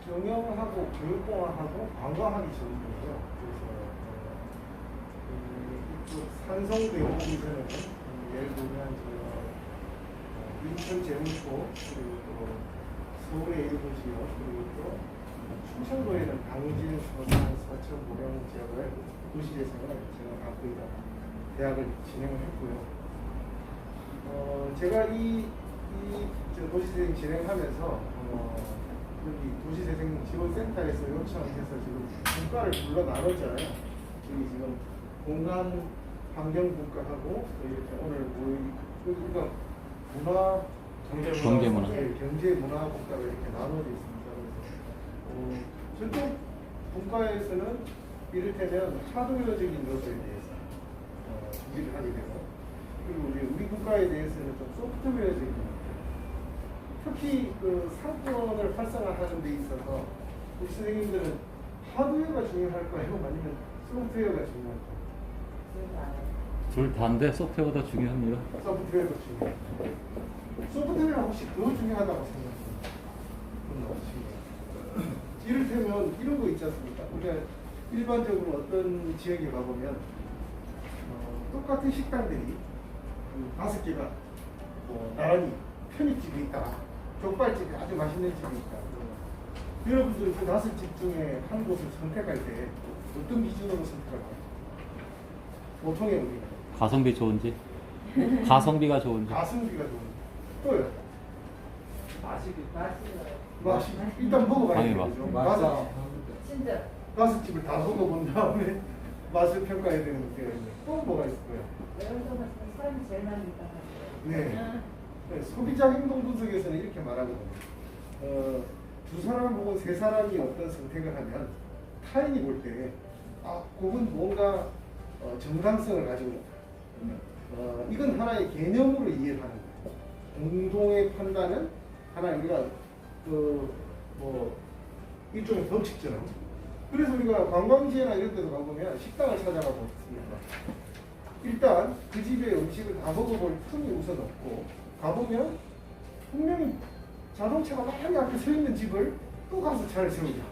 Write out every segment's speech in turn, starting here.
경영하고 교육공학하고 관광하기 전이고요. 그래서 이쪽 산성대 오기전에는 예를 들면 인천 제무포 그리고 또 서울의 일부 지역 그리고 또 충청도에는 당진, 서산, 서천, 모령 지역을 도시재생을 제가 갖고 있다가 대학을 진행을 했고요. 제가 이 도시재생 진행하면서 여기 도시재생 지원센터에서 요청해서 지금 분과를 불러 나눴잖아요. 여기 지금 공간 환경분과하고 이렇게 오늘 여기가 문화 경제문화 네, 경제문화분과가 이렇게 나눠져 있습니다. 그래서 저쪽 분과에서는 이를테면 하드웨어적인 것에 대해서 준비를 하게 되고, 그리고 우리 국가에 대해서는 좀 소프트웨어적인 것, 특히 그 상권을 활성화하는 데 있어서 우리 선생님들은 하드웨어가 중요할까요? 아니면 소프트웨어가 중요할까요? 둘 다인데 소프트웨어가 더 중요합니다. 소프트웨어가 중요해요. 소프트웨어가 혹시 더 중요하다고 생각합니다. 그건 없습니다. 이를테면 이런 거 있지 않습니까? 우리가 일반적으로 어떤 지역에 가보면 똑같은 식당들이 5개가 나란히 편의집이 있다, 족발집이 아주 맛있는 집이 있다. 여러분들 그 5집 중에 한 곳을 선택할 때 어떤 기준으로 선택할까요? 보통의 우리가 가성비 좋은지, 가성비가 좋은지. 가성비가 좋은지, 또요. 맛이 일단 먹어봐야 당연히 되죠. 맞아. 진짜 5집을 다 먹어본 다음에 맛을 평가해야 되는 게 또 뭐가 있을 거예요? 외국에서 사람이 제일 많이 있다. 네. 네, 소비자 행동 분석에서는 이렇게 말하거든요. 두 사람 혹은 세 사람이 어떤 선택을 하면 타인이 볼 때, 그건 뭔가 정당성을 가지고 있다. 이건 하나의 개념으로 이해를 하는 거예요. 공동의 판단은 하나 우리가 일종의 법칙처럼. 그래서 우리가 관광지나 이런 데도 가보면 식당을 찾아가 보겠습니다. 일단 그 집의 음식을 다 먹어볼 틈이 우선 없고, 가보면 분명히 자동차가 많이 앞에 서 있는 집을 또 가서 차를 세우자.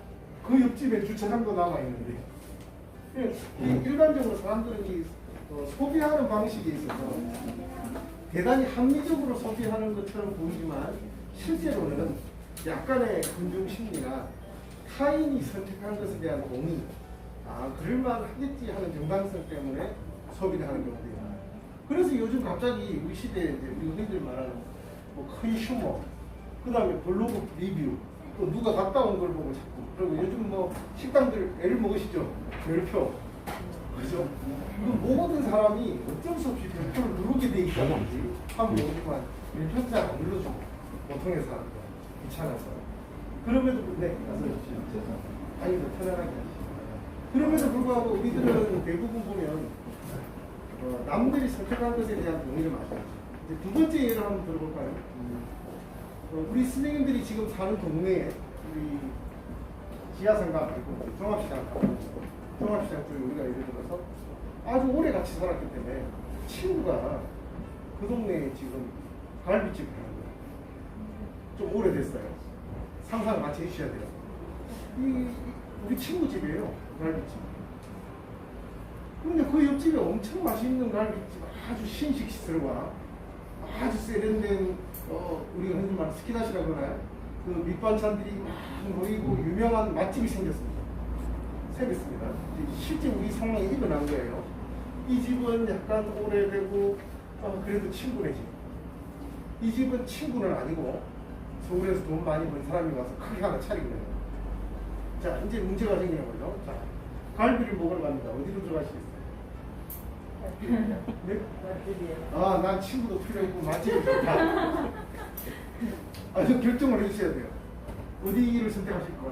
그 옆집에 주차장도 남아있는데, 일반적으로 사람들은 이 소비하는 방식에 있어서 대단히 합리적으로 소비하는 것처럼 보이지만 실제로는 약간의 군중심리나 타인이 선택한 것에 대한 동의, 그럴만 하겠지 하는 정당성 때문에 소비를 하는 경우도 있어요. 그래서 요즘 갑자기 우리 시대에 이제 우리 흔히들 말하는 컨슈머, 그 다음에 블로그 리뷰, 또 누가 갔다 온 걸 보고 자꾸, 그리고 요즘 식당들 애를 먹으시죠? 별표. 그죠? 모든 사람이 어쩔 수 없이 별표를 누르게 돼 있다든지 한번 오지만 별표 잘 안 눌러주고, 보통의 사람들 귀찮아서. 그럼에도 아니 더 편안하게 하시죠. 그럼에도 불구하고 우리들은 대부분 보면 남들이 선택한 것에 대한 동의를 많이 하죠. 이제 두 번째 예를 한번 들어볼까요? 우리 선생님들이 지금 사는 동네에 우리 지하상가 말고 종합시장 쪽에 우리가 예를 들어서 아주 오래 같이 살았기 때문에 친구가 그 동네에 지금 갈비집을 하는 거예요. 좀 오래됐어요. 상상을 같이 해주셔야 돼요. 우리 친구 집이에요, 갈비집. 근데 그 옆집에 엄청 맛있는 갈비집, 아주 신식시설과 아주 세련된 우리가 흔히 말하는 스키다시라고 하나요? 그 밑반찬들이 막 모이고 유명한 맛집이 생겼습니다. 실제 우리 상황에 일어난 거예요. 이 집은 약간 오래되고 그래도 친구네 집. 이 집은 친구는 아니고 서울에서 돈 많이 번 사람이 와서 크게 하나 차리게 돼요. 자, 이제 문제가 생기는 거죠. 자, 갈비를 먹으러 갑니다. 어디로 들어가시겠어요? 네? 난 친구도 필요 있고 맛집이 좋다. 좀 결정을 해주셔야 돼요. 어디를 선택하실 것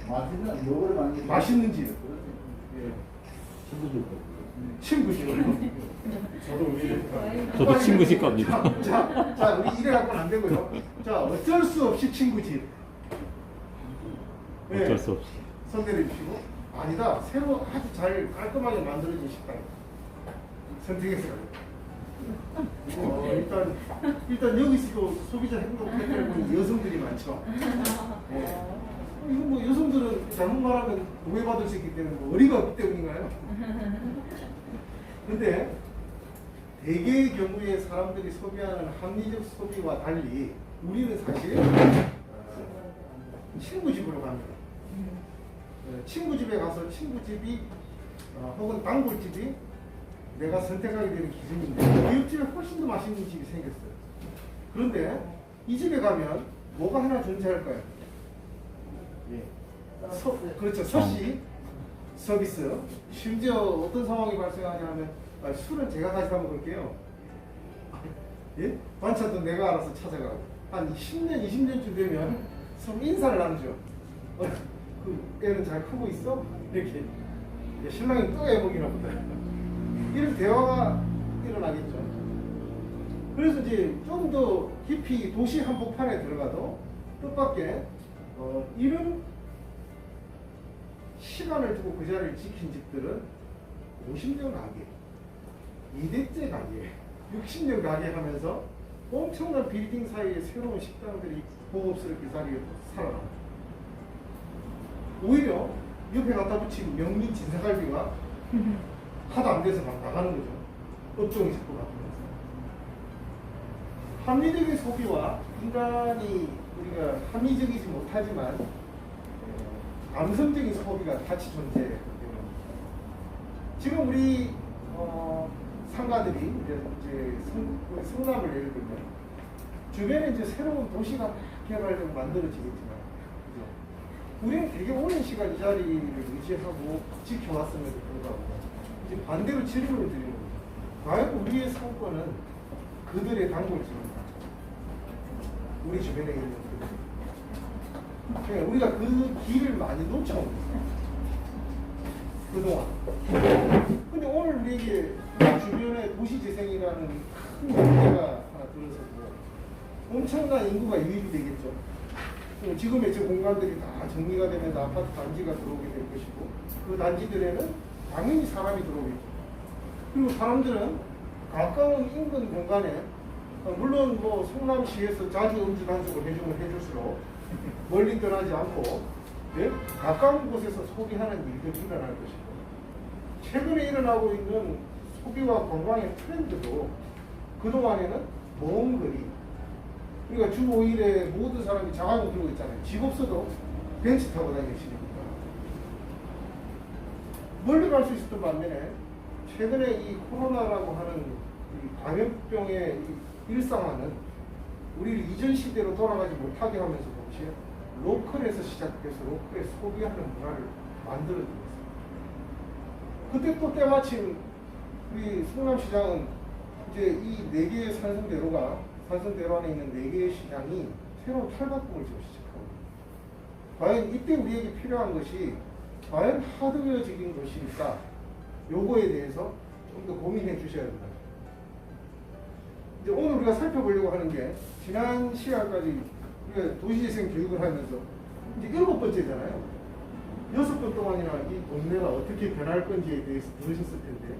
같습니다. 요거를 많이 맛있는 집. 예. 친구 집. 저도 친구 집 갑니다. 자, 우리 이래 갖고는 안 되고요. 자, 어쩔 수 없이 친구 집. 어쩔 수 없이. 손 내려주시고, 아니다, 새로 아주 잘 깔끔하게 만들어진 식당 선택했어요. 일단 여기서도 소비자 행동 패턴을 보니 여성들이 많죠. 네. 이거 뭐 여성들은 잘못 말하면 오해받을 수 있기 때문에 뭐 어리가 없기 때문인가요? 근데 대개의 경우에 사람들이 소비하는 합리적 소비와 달리 우리는 사실 친구 집으로 갑니다. 친구 집에 가서 친구 집이 혹은 단골집이 내가 선택하게 되는 기준인데 이 집에 훨씬 더 맛있는 집이 생겼어요. 그런데 이 집에 가면 뭐가 하나 존재할까요? 예. 그렇죠. 서시 서비스. 심지어 어떤 상황이 발생하냐면 술은 제가 다시 한번 볼게요. 예? 반찬도 내가 알아서 찾아가고 한 10년, 20년쯤 되면 서로 인사를 나누죠. 그 애는 잘 크고 있어? 이렇게 신랑이 또 애 먹이나 보다. 이런 대화가 일어나겠죠. 그래서 이제 좀 더 깊이 도시 한복판에 들어가도 뜻밖의 이런 시간을 두고 그 자리를 지킨 집들은 50년 가게, 2대째 가게, 60년 가게 하면서 엄청난 빌딩 사이에 새로운 식당들이 고급스럽게 자리에 살아납니다. 오히려 옆에 갖다 붙인 명륜 진사갈비가 하도 안 돼서 막 나가는 거죠. 업종이 자꾸 바뀌면서. 합리적인 소비와 인간이 우리가 합리적이지 못하지만 감성적인 소비가 같이 존재해요. 지금 우리 상가들이 이제 성남을 예를 들면 주변에 이제 새로운 도시가 막 개발되고 만들어지겠지만 우리는 되게 오랜 시간 이 자리를 유지하고 지켜왔음에도 불구하고 이제 반대로 질문을 드리는 거죠. 과연 우리의 상권은 그들의 단골집인가? 우리 주변에 있는 그들. 그러니까 우리가 그 길을 많이 놓쳐온 거예요. 그동안. 근데 오늘 우리에게 주변에 도시재생이라는 큰 문제가 하나 들어서고 엄청난 인구가 유입이 되겠죠. 지금의 저 공간들이 다 정리가 되면 아파트 단지가 들어오게 될 것이고 그 단지들에는 당연히 사람이 들어오겠죠. 그리고 사람들은 가까운 인근 공간에 물론 뭐 성남시에서 자주 음주 단속을 해주면 해줄수록 멀리 떠나지 않고 네? 가까운 곳에서 소비하는 일들이 일어날 것이고 최근에 일어나고 있는 소비와 관광의 트렌드도 그동안에는 먼 거리 그러니까 주 5일에 모든 사람이 자가용 들고 있잖아요. 집 없어도 벤츠 타고 다니시니까 멀리 갈 수 있었던 반면에 최근에 이 코로나라고 하는 이 감염병의 일상화는 우리를 이전 시대로 돌아가지 못하게 하면서 동시에 로컬에서 시작해서 로컬에 소비하는 문화를 만들어주고 있습니다. 그때 또 때마침 우리 성남시장은 이제 이 4개의 산성대로 안에 있는 4개의 시장이 새로운 탈바꿈을 지금 시작하고 있습니다. 과연 이때 우리에게 필요한 것이 과연 하드웨어적인 것일까? 요거에 대해서 좀 더 고민해 주셔야 된다. 이제 오늘 우리가 살펴보려고 하는 게 지난 시간까지 우리가 도시재생 교육을 하면서 이제 7번째잖아요. 6번 동안이나 이 동네가 어떻게 변할 건지에 대해서 들으셨을 텐데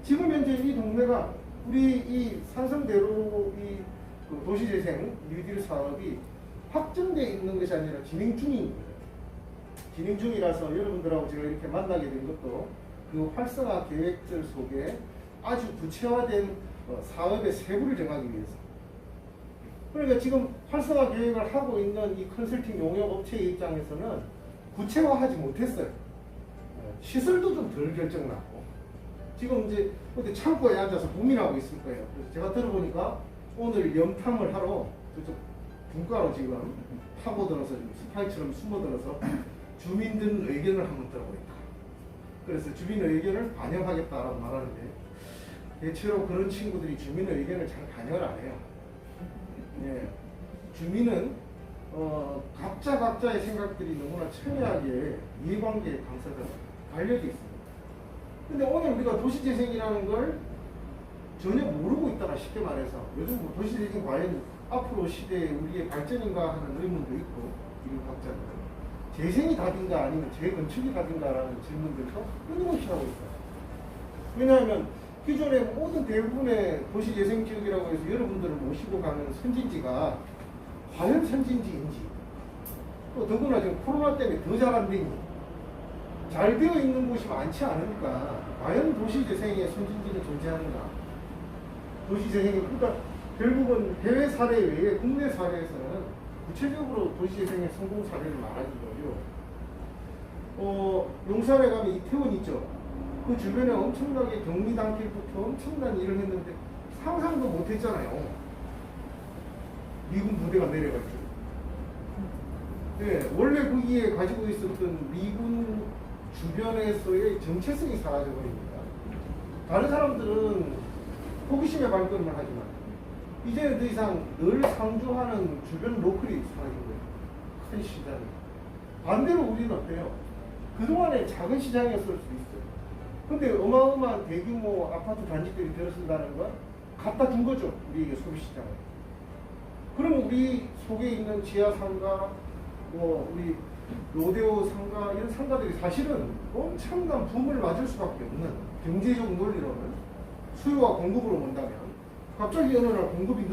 지금 현재 이 동네가 우리 이 산성대로 이 도시재생 뉴딜 사업이 확정되어 있는 것이 아니라 진행 중인 거예요. 진행 중이라서 여러분들하고 제가 이렇게 만나게 된 것도 그 활성화 계획들 속에 아주 구체화된 사업의 세부를 정하기 위해서. 그러니까 지금 활성화 계획을 하고 있는 이 컨설팅 용역 업체의 입장에서는 구체화하지 못했어요. 시설도 좀 덜 결정났고. 지금 이제 어디 창고에 앉아서 고민하고 있을 거예요. 그래서 제가 들어보니까 오늘 염탐을 하러 저쪽 분가로 지금 파고들어서 지금 스파이처럼 숨어들어서 주민들 의견을 한번 들어보고 있다. 그래서 주민의 의견을 반영하겠다라고 말하는데 대체로 그런 친구들이 주민의 의견을 잘 반영을 안 해요. 예. 주민은 각자의 생각들이 너무나 첨예하게 이해관계에 강사가 갈려져 있습니다. 근데 오늘 우리가 도시재생이라는 걸 전혀 모르고 있다가 쉽게 말해서 요즘 뭐 도시재생 과연 앞으로 시대에 우리의 발전인가 하는 의문도 있고 이런 각자들 재생이 답인가 아니면 재건축이 답인가라는 질문들도 끊임없이 하고 있어요. 왜냐하면 기존의 모든 대부분의 도시재생지역이라고 해서 여러분들을 모시고 가는 선진지가 과연 선진지인지, 또 더구나 지금 코로나 때문에 더 잘 안 되니 잘 되어 있는 곳이 많지 않으니까 과연 도시재생의 선진지는 존재하는가? 도시재생이, 그러니까 결국은 해외 사례 외에 국내 사례에서는 구체적으로 도시재생의 성공 사례를 말하기도요. 용산에 가면 이태원 있죠. 그 주변에 엄청나게 경리단길부터 엄청난 일을 했는데 상상도 못했잖아요. 미군 부대가 내려갔죠. 네, 원래 거기에 가지고 있었던 미군 주변에서의 정체성이 사라져버립니다. 다른 사람들은 호기심에 발걸음을 하지만 이제는 더 이상 늘 상주하는 주변 로컬이 사라진 거예요. 큰 시장이. 반대로 우리는 어때요? 그동안에 작은 시장이었을 수도 있어요. 근데 어마어마한 대규모 아파트 단지들이 들어선다는 건 갖다 준 거죠. 우리에게 소비시장을. 그러면 우리 속에 있는 지하 상가, 우리 로데오 상가, 이런 상가들이 사실은 엄청난 붐을 맞을 수밖에 없는, 경제적 논리로는 수요와 공급으로 본다면 갑자기 어느 날 공급이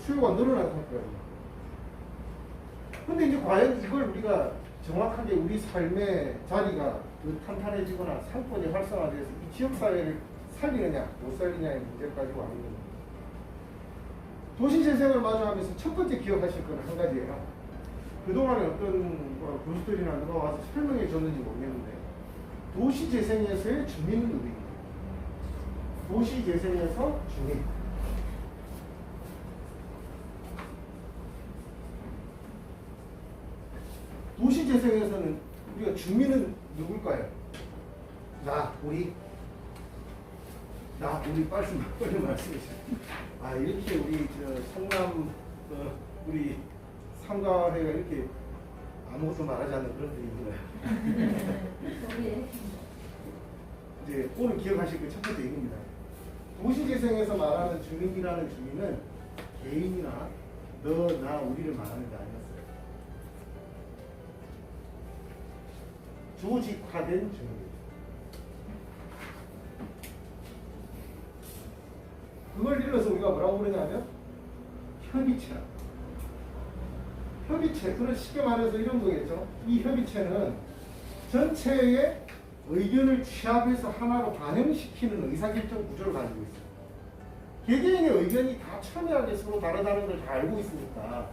수요가 늘어나는 상태거든요. 근데 이제 과연 이걸 우리가 정확하게 우리 삶의 자리가 더 탄탄해지거나 상권이 활성화돼서 이 지역사회를 살리느냐 못 살리냐의 문제까지 와 있는 겁니다. 도시재생을 마주하면서 첫 번째 기억하실 건 한 가지예요. 그동안에 어떤 교수들이나 누가 와서 설명해 줬는지 모르겠는데 도시재생에서의 주민 누리입니다. 도시재생에서 주민. 도시재생에서는 우리가 주민은 누굴까요? 우리 빨리 말씀해 주세요. 이렇게 우리 성남 우리 삼가회가 이렇게 아무것도 말하지 않는 그런 분위기인가요? 이제 오늘 기억하실 그 첫 번째 이겁니다. 도시재생에서 말하는 주민이라는 주민은 개인이나 너, 나, 우리를 말하는 게 아니었어요. 조직화된 주민입니다. 그걸 일러서 우리가 뭐라고 그러냐면 협의체라. 협의체, 그걸 쉽게 말해서 이런 거겠죠. 이 협의체는 전체의 의견을 취합해서 하나로 반영시키는 의사결정 구조를 가지고 있어요. 개개인의 의견이 다 첨예하게 서로 다르다는 걸 다 알고 있으니까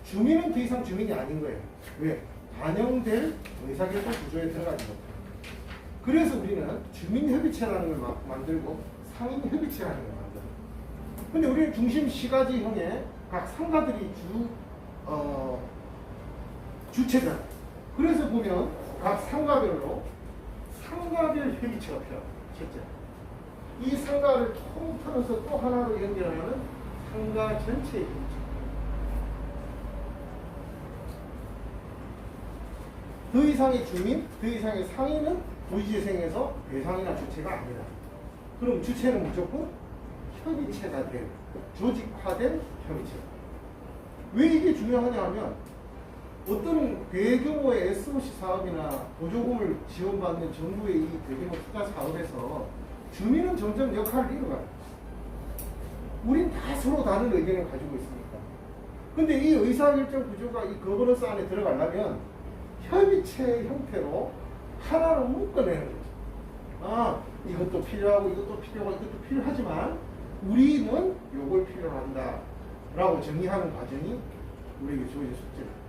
주민은 더 이상 주민이 아닌 거예요. 왜? 반영될 의사결정 구조에 들어가지 못해요. 그래서 우리는 주민협의체라는 걸 만들고 상인협의체라는 걸 만들어요. 근데 우리는 중심 시가지형의 각 상가들이 주체잖아요. 그래서 보면 각 상가별로 상가별 협의체가 필요합니다. 첫째. 이 상가를 통틀어서 또 하나로 연결하는 상가 전체의 협의체. 더 이상의 주민, 더 이상의 상인은 도시재생에서 대상이나 주체가 아니다. 그럼 주체는 무조건 협의체가 된, 조직화된 협의체. 왜 이게 중요하냐 하면 어떤 대규모의 SOC 사업이나 보조금을 지원받는 정부의 이 대규모 투자 사업에서 주민은 점점 역할을 잃어가요. 우린 다 서로 다른 의견을 가지고 있으니까. 근데 이 의사결정 구조가 이 거버넌스 안에 들어가려면 협의체 형태로 하나로 묶어내는 거죠. 이것도 필요하고 이것도 필요하고 이것도 필요하지만 우리는 요걸 필요로 한다 라고 정의하는 과정이 우리에게 주어진 숙제입니다.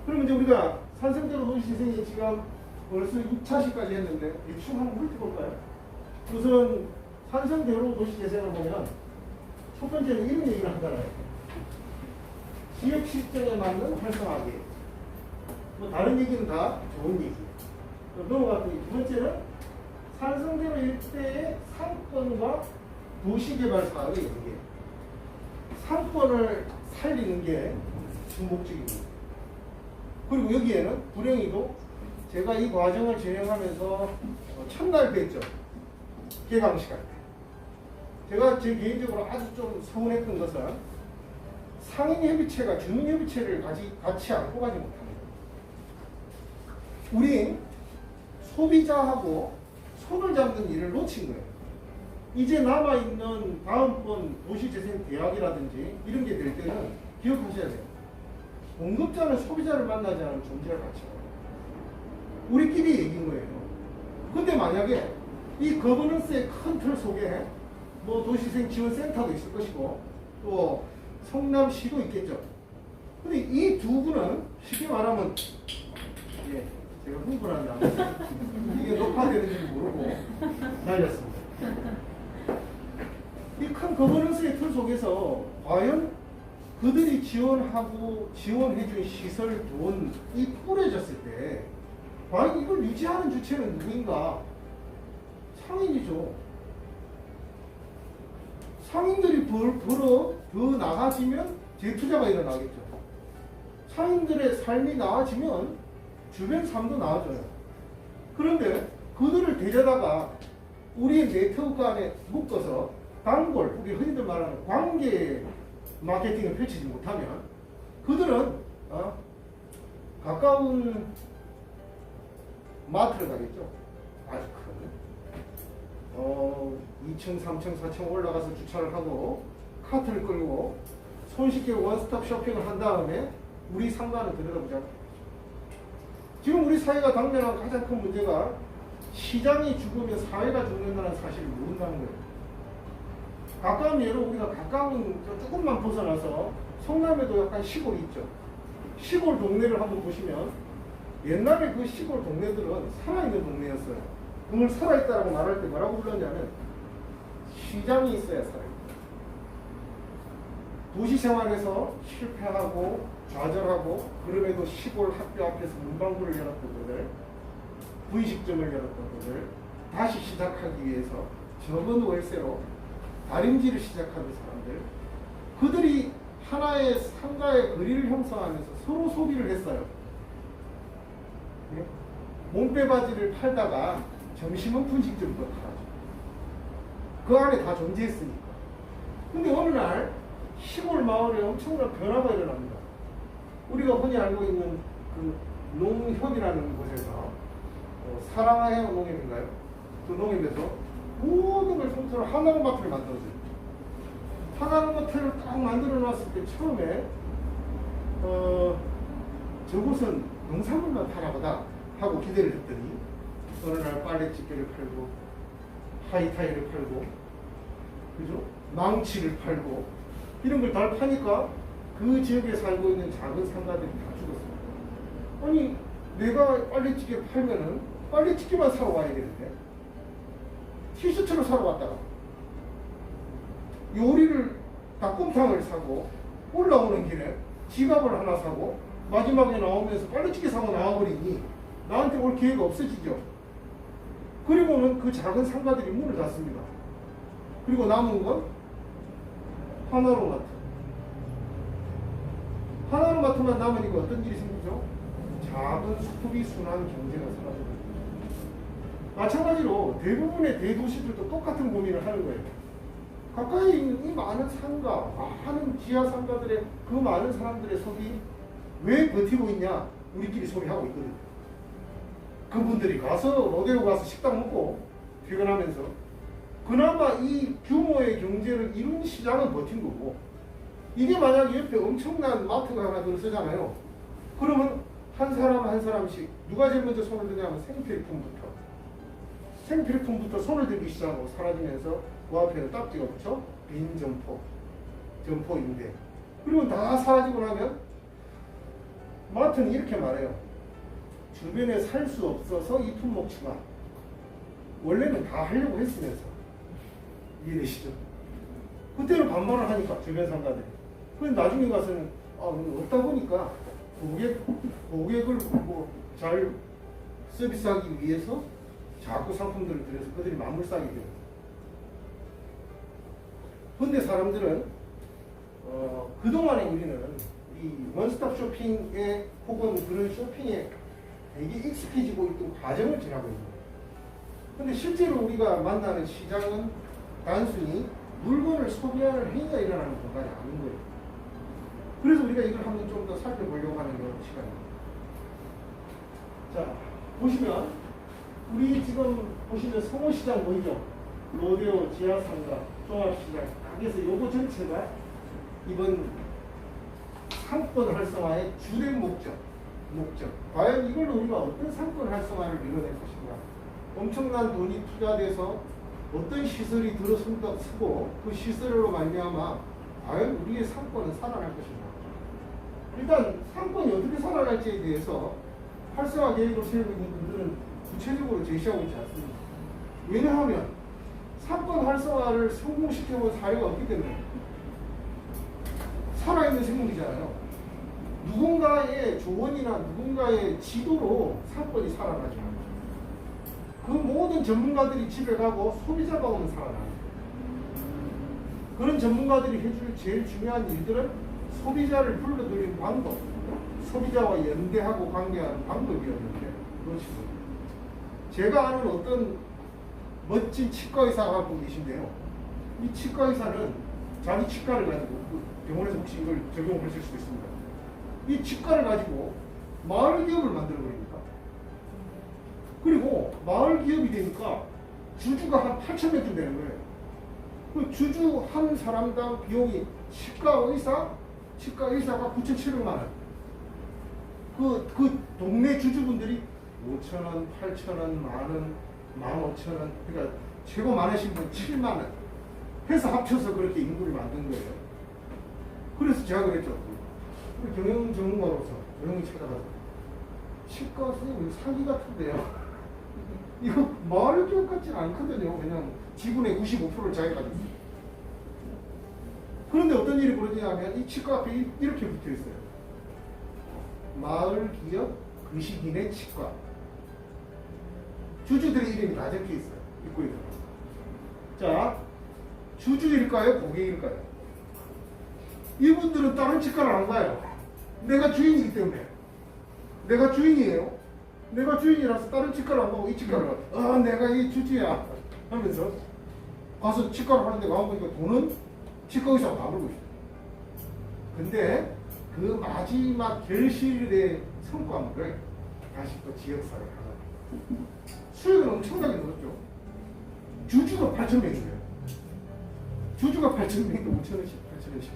그럼 이제 우리가 산성대로 도시재생이 지금 벌써 2차시까지 했는데 대충 한번 훑어볼까요? 우선 산성대로 도시재생을 보면 첫 번째는 이런 얘기를 하잖아요. 지역 실정에 맞는 활성화기. 다른 얘기는 다 좋은 얘기. 넘어갔더니 두 번째는 산성대로 일대의 상권과 도시개발 사업의 연계. 상권을 살리는 게 중목적입니다. 그리고 여기에는 불행히도 제가 이 과정을 진행하면서 첫날 뵀죠. 개강식 할 때. 제가 제 개인적으로 아주 좀 서운했던 것은 상인협의체가 주민협의체를 같이 안고 가지 못합니다. 우린 소비자하고 손을 잡는 일을 놓친 거예요. 이제 남아있는 다음번 도시재생대학이라든지 이런 게 될 때는 기억하셔야 돼요. 공급자는 소비자를 만나지 않은 존재를 같이 가요. 우리끼리 얘기인 거예요. 근데 만약에 이 거버넌스의 큰 틀 속에 뭐 도시재생 지원센터도 있을 것이고 또 성남시도 있겠죠. 근데 이 두 분은 쉽게 말하면 예, 제가 흥분한다. 이게 녹화되는지 모르고 날렸습니다. 이 큰 거버넌스의 틀 속에서 과연 그들이 지원해준 시설 돈이 뿌려졌을 때 과연 이걸 유지하는 주체는 누구인가? 상인이죠. 상인들이 벌어 더 나아지면 재투자가 일어나겠죠. 상인들의 삶이 나아지면 주변 삶도 나아져요. 그런데 그들을 데려다가 우리의 네트워크 안에 묶어서 단골, 우리 흔히들 말하는 관계 마케팅을 펼치지 못하면 그들은 가까운 마트를 가겠죠. 아주 큰 2층, 3층, 4층 올라가서 주차를 하고 카트를 끌고 손쉽게 원스톱 쇼핑을 한 다음에 우리 상가를 들여다보자. 지금 우리 사회가 당면한 가장 큰 문제가 시장이 죽으면 사회가 죽는다는 사실을 모른다는 거예요. 가까운 예로 우리가 가까운 조금만 벗어나서 성남에도 약간 시골이 있죠. 시골 동네를 한번 보시면 옛날에 그 시골 동네들은 살아있는 동네였어요. 그걸 살아있다라고 말할 때 뭐라고 불렀냐면 시장이 있어야 살아있다. 도시 생활에서 실패하고 좌절하고 그럼에도 시골 학교 앞에서 문방구를 열었던 분들, 분식점을 열었던 분들, 다시 시작하기 위해서 적은 월세로 다림질을 시작하는 사람들, 그들이 하나의 상가의 거리를 형성하면서 서로 소비를 했어요. 몸빼바지를 팔다가 점심은 분식점도 팔아줘. 그 안에 다 존재했으니까. 근데 어느 날 시골 마을에 엄청난 변화가 일어납니다. 우리가 흔히 알고 있는 그 농협이라는 곳에서 사랑하여 농협인가요? 그 농협에서 모든 걸 통째로 하나로마트를 만들었어요. 하나로마트를 딱 만들어 놨을 때 처음에 저곳은 농산물만 파나 보다 하고 기대를 했더니 어느 날 빨래집게를 팔고 하이타이를 팔고 그죠? 망치를 팔고 이런 걸 다 파니까 그 지역에 살고 있는 작은 상가들이 다 죽었어요. 아니 내가 빨래집게 팔면은 빨래집게만 사러 와야 되는데 티셔츠를 사러 왔다가 요리를 닭곰탕을 사고 올라오는 길에 지갑을 하나 사고 마지막에 나오면서 빨래집게 사고 나와버리니 나한테 올 기회가 없어지죠. 그리고는 그 작은 상가들이 문을 닫습니다. 그리고 남은 건 하나로마트. 하나로마트만 남으니까 어떤 일이 생기죠? 작은 소비 순환 경제가 사라져요. 마찬가지로 대부분의 대도시들도 똑같은 고민을 하는 거예요. 가까이 있는 이 많은 상가, 많은 지하 상가들의 그 많은 사람들의 소비 왜 버티고 있냐? 우리끼리 소비하고 있거든요. 그분들이 가서 로데오 가서 식당 먹고 퇴근하면서 그나마 이 규모의 경제를 이룬 시장은 버틴 거고 이게 만약 옆에 엄청난 마트가 하나 들어서잖아요. 그러면 한 사람 한 사람씩 누가 제일 먼저 손을 드냐면 생필품부터 손을 들기 시작하고 사라지면서 그 앞에는 딱지가 붙여 빈 점포인데 그리고 다 사라지고 나면 마트는 이렇게 말해요. 주변에 살 수 없어서 이 품목추가 원래는 다 하려고 했으면서 이해되시죠? 그때는 반발을 하니까 주변 상가들이 그런데 나중에 가서는 없다 보니까 고객을 잘 서비스하기 위해서 자꾸 상품들을 들여서 그들이 마음을 싸게 돼요. 근데 사람들은 그동안에 우리는 이 원스톱 쇼핑에 혹은 그런 쇼핑에 되게 익숙해지고 있던 과정을 지나고 있는 거예요. 근데 실제로 우리가 만나는 시장은 단순히 물건을 소비하는 행위가 일어나는 공간이 아닌 거예요. 그래서 우리가 이걸 한번 좀 더 살펴보려고 하는 그런 시간입니다. 자, 보시면 우리 지금 보시면 성호시장 보이죠? 로데오 지하상가 종합시장 그래서 요거 전체가 이번 상권 활성화의 주된 목적. 과연 이걸로 우리가 어떤 상권 활성화를 이뤄낼 것인가. 엄청난 돈이 투자돼서 어떤 시설이 들어서고 그 시설로 말미암아 과연 우리의 상권은 살아날 것인가. 일단 상권이 어떻게 살아날지에 대해서 활성화 계획을 세우고 있는 분들은 구체적으로 제시하고 있지 않습니다. 왜냐하면 상권 활성화를 성공시켜본 사례가 없기 때문에 살아있는 생물이잖아요. 누군가의 조언이나 누군가의 지도로 상권이 살아나죠. 그 모든 전문가들이 집에 가고 소비자가 오면 살아나요. 그런 전문가들이 해줄 제일 중요한 일들은 소비자를 불러들이는 방법, 소비자와 연대하고 관계하는 방법이었는데 그렇습니다. 제가 아는 어떤 멋진 치과 의사가 갖고 계신데요. 이 치과 의사는 자기 치과를 가지고 병원에서 혹시 이걸 적용하실 수도 있습니다. 이 치과를 가지고 마을 기업을 만들어 버립니다. 그리고 마을 기업이 되니까 주주가 한 8,000명쯤 되는 거예요. 그 주주 한 사람당 비용이 치과 의사가 9,700만 원. 그 동네 주주분들이 5,000원, 8,000원, 만원, 15,000원, 그러니까 최고 많으신 분 7만 원 해서 합쳐서 그렇게 인구를 만든 거예요. 그래서 제가 그랬죠. 우리 경영 전문가로서 조용히 찾아가서 치과 선생님 사기 같은데요. 이거 마을 기업 같지는 않거든요. 왜냐면 지분의 95%를 자기가 가지고 있어요. 그런데 어떤 일이 벌어지냐면 이 치과 앞에 이렇게 붙어 있어요. 마을 기업 의식인의 치과. 주주들의 이름이 다 적혀 있어요. 입구에. 자, 주주일까요? 고객일까요? 이분들은 다른 치과를 안 가요. 내가 주인이기 때문에. 내가 주인이에요. 내가 주인이라서 다른 치과를 안 가고 이 치과를 가. 내가 이 주주야. 하면서 가서 치과를 하는데 가보니까 돈은 치과 의사가 다 벌고 있어요. 근데 그 마지막 결실의 성과물을 다시 또 지역사회에 하는 수익은 엄청나게 늘었죠. 주주가 8,000명이에요. 주주가 8,000명인데 5,000원씩, 8,000원씩.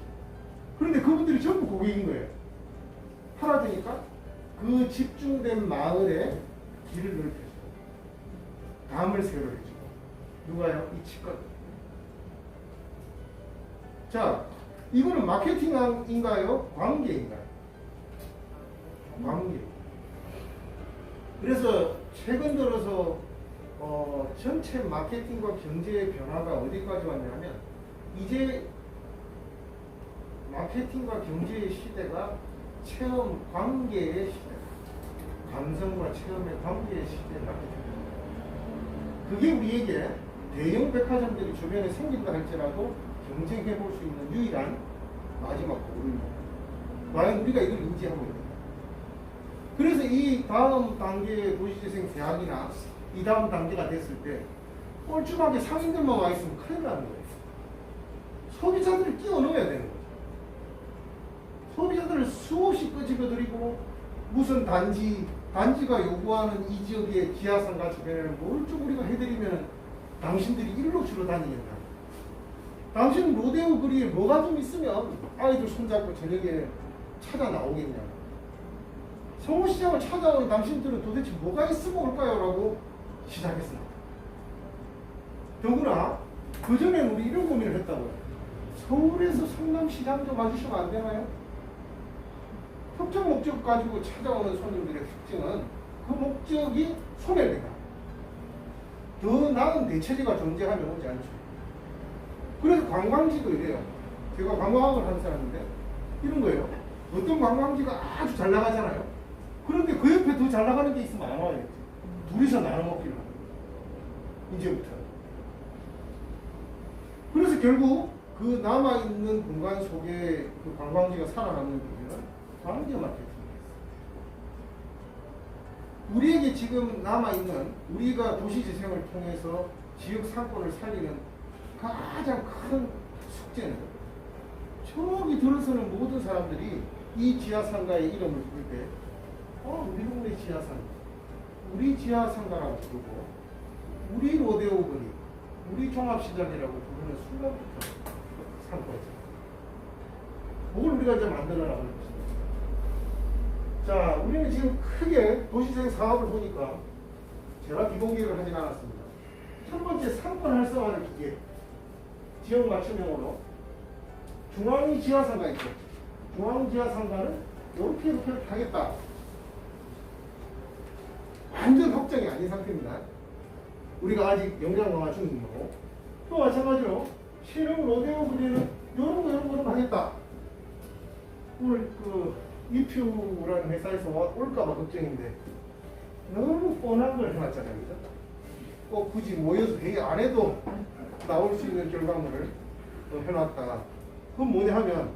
그런데 그분들이 전부 고객인 거예요. 팔아주니까 그 집중된 마을에 길을 넓혀주고 담을 세워주고 누가요? 이 치과. 자, 이거는 마케팅인가요? 관계인가요? 관계. 그래서 최근 들어서 전체 마케팅과 경제의 변화가 어디까지 왔냐면 이제 마케팅과 경제의 시대가 체험 관계의 시대, 감성과 체험의 관계의 시대를 하게 됩니다. 그게 우리에게 대형 백화점들이 주변에 생긴다 할지라도 경쟁해 볼 수 있는 유일한 마지막 고리입니다. 과연 우리가 이걸 인지하고 있는가? 그래서 이 다음 단계의 도시재생 대학이나 이 다음 단계가 됐을 때 뻘쭘하게 상인들만 와 있으면 큰일 나는 거예요. 소비자들을 끼워 넣어야 되는 거죠. 소비자들을 수없이 끄집어들이고 무슨 단지가 요구하는 이 지역의 지하상가 주변에는 뭘 좀 우리가 해드리면 당신들이 일로 주로 다니겠나. 당신 로데오 거리에 뭐가 좀 있으면 아이들 손잡고 저녁에 찾아 나오겠냐. 성우시장을 찾아오는 당신들은 도대체 뭐가 있으면 올까요? 라고 시작했습니다. 더구나 그전엔 우리 이런 고민을 했다고요. 서울에서 성남시장 좀 와주시면 안 되나요? 특정 목적 가지고 찾아오는 손님들의 특징은 그 목적이 소멸된다. 더 나은 대체제가 존재하면 오지 않죠. 그래서 관광지도 이래요. 제가 관광학을 하는 사람인데 이런 거예요. 어떤 관광지가 아주 잘 나가잖아요. 그런데 그 옆에 더 잘 나가는 게 있으면 안 와요. 둘이서 나눠 먹기를 하는 거예요. 이제부터. 그래서 결국 그 남아있는 공간 속에 그 관광지가 살아남는 비결은 관계 마케팅이었어요. 우리에게 지금 남아있는 우리가 도시재생을 통해서 지역 상권을 살리는 가장 큰 숙제는 저기 들어서는 모든 사람들이 이 지하상가의 이름을 부를 때 우리 동네 지하상가, 우리 지하상가라고 부르고 우리 로데오 거리, 우리 종합시장이라고 부르는 순간부터 산 거죠. 그걸 우리가 이제 만들어 나가는 것입니다. 자, 우리는 지금 크게 도시생 사업을 보니까 제가 비공개를 하진 않았습니다. 첫 번째 상권 활성화를 기계, 지역 맞춤형으로 중앙이 지하상가 있죠. 중앙 지하상가는 이렇게 하겠다. 완전 확정이 아닌 상태입니다. 우리가 아직 영장 강화 중이고, 또 마찬가지로 신흥 로데오 부대는 이런 거 하겠다. 오늘 이퓨라는 회사에서 올까봐 걱정인데 너무 뻔한 걸 해놨잖아요, 그죠? 꼭 굳이 모여서 회의 안 해도 나올 수 있는 결과물을 해놨다. 그건 뭐냐 하면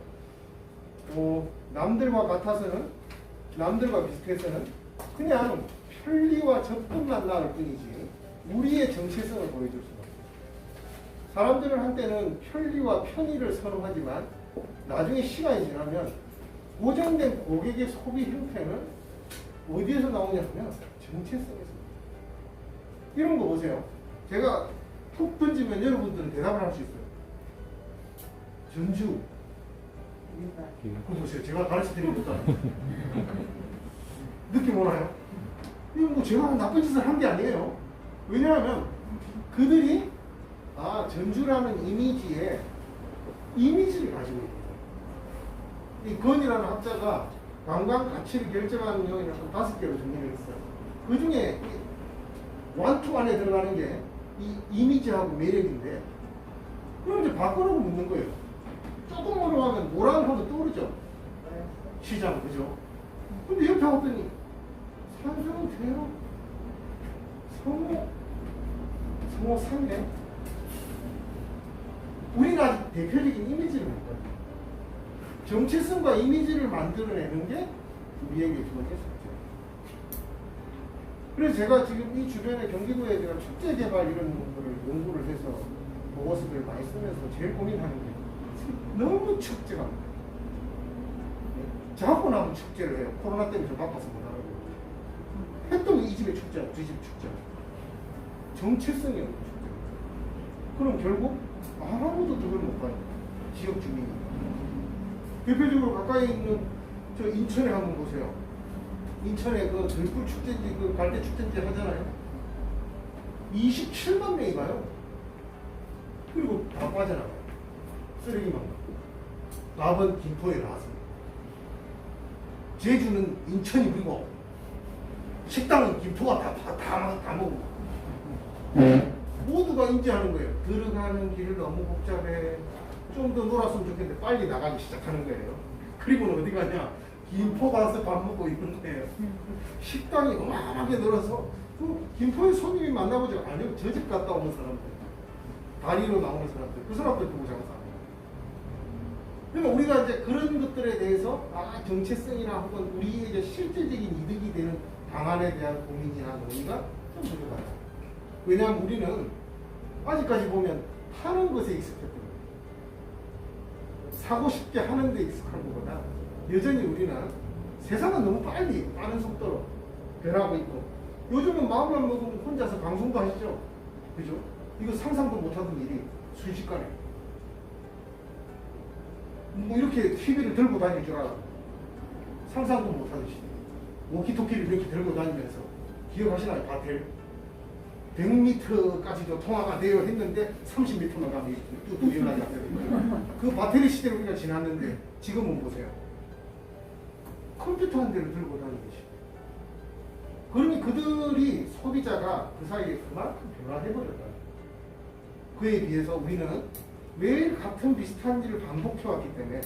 남들과 같아서는, 남들과 비슷해서는 그냥 편리와 접근만 나을 뿐이지 우리의 정체성을 보여줄 수가 없어요. 사람들은 한때는 편리와 편의를 선호하지만 나중에 시간이 지나면 고정된 고객의 소비 형태는 어디에서 나오냐 하면 정체성에서. 이런 거 보세요. 제가 툭 던지면 여러분들은 대답을 할 수 있어요. 전주. 그거 보세요. 제가 가르쳐 드리니까. 느낌 오나요? 이건 뭐 제가 나쁜 짓을 한 게 아니에요. 왜냐하면 그들이 전주라는 이미지에 이미지를 가지고 있어요. 이 건이라는 학자가 관광 가치를 결정하는 요인을 한 5개로 정리를 했어요. 그 중에 원투 안에 들어가는 게 이 이미지하고 매력인데, 그럼 이제 바꾸라고 묻는 거예요. 조금 올라가면 노란 하도 떠오르죠? 시장, 그죠? 근데 옆에 왔더니 산성은 대로 성호 상대. 우리가 아직 대표적인 이미지를 못 가요. 정체성과 이미지를 만들어내는 게 우리에게 두 번째 숙제. 그래서 제가 지금 이 주변에 경기도에 제가 축제 개발 이런 거를 연구를 해서 보고서를 많이 쓰면서 제일 고민하는 게 너무 축제가 많아요. 자고 나면 축제를 해요. 코로나 때문에 좀 바빠서 못하고. 했던 이 집의 축제야, 우리 집 축제야. 정체성이 없는 축제. 그럼 결국 아무도 그걸 못 가요. 지역 주민이. 대표적으로 가까이 있는 저 인천에 한번 보세요. 인천에 그 들불 축제인지 그 갈대 축제인지 하잖아요. 27만 명이 가요. 그리고 다 빠져나가요. 쓰레기만 가요. 밥은 김포에 나왔습니다. 제주는 인천이고 식당은 김포가 다 먹고 모두가 인지하는 거예요. 들어가는 길 너무 복잡해. 좀 더 놀았으면 좋겠는데 빨리 나가기 시작하는 거예요. 그리고는 어디 가냐? 김포 가서 밥 먹고 있는 거예요. 식당이 어마어마하게 늘어서 김포에 손님이 만나보죠. 아니요, 저 집 갔다 오는 사람들, 다리로 나오는 사람들, 그 사람들 보고 장사합니다. 그러니까 우리가 이제 그런 것들에 대해서 정체성이나 혹은 우리의 이제 실질적인 이득이 되는 방안에 대한 고민이나 논의가 좀 부족하다. 왜냐하면 우리는 아직까지 보면 하는 것에 익숙했거든요. 사고 쉽게 하는 데 익숙한 것보다 여전히 우리는 세상은 너무 빨리 빠른 속도로 변하고 있고, 요즘은 마음만 먹으면 혼자서 방송도 하시죠. 그죠? 이거 상상도 못하던 일이 순식간에 뭐 이렇게 TV를 들고 다닐 줄 알아. 상상도 못하듯이 워키토키를 이렇게 들고 다니면서, 기억하시나요? 바텔 100m까지도 통화가 돼요 했는데 30m만 가면 뚝뚝 연락이 왔거든요. 그 바테리 시대를 우리가 지났는데 지금은 보세요. 컴퓨터 한 대를 들고 다니는 것이. 그러니 그들이, 소비자가 그 사이에 그만큼 변화해버렸다. 그에 비해서 우리는 매일 같은 비슷한 일을 반복해왔기 때문에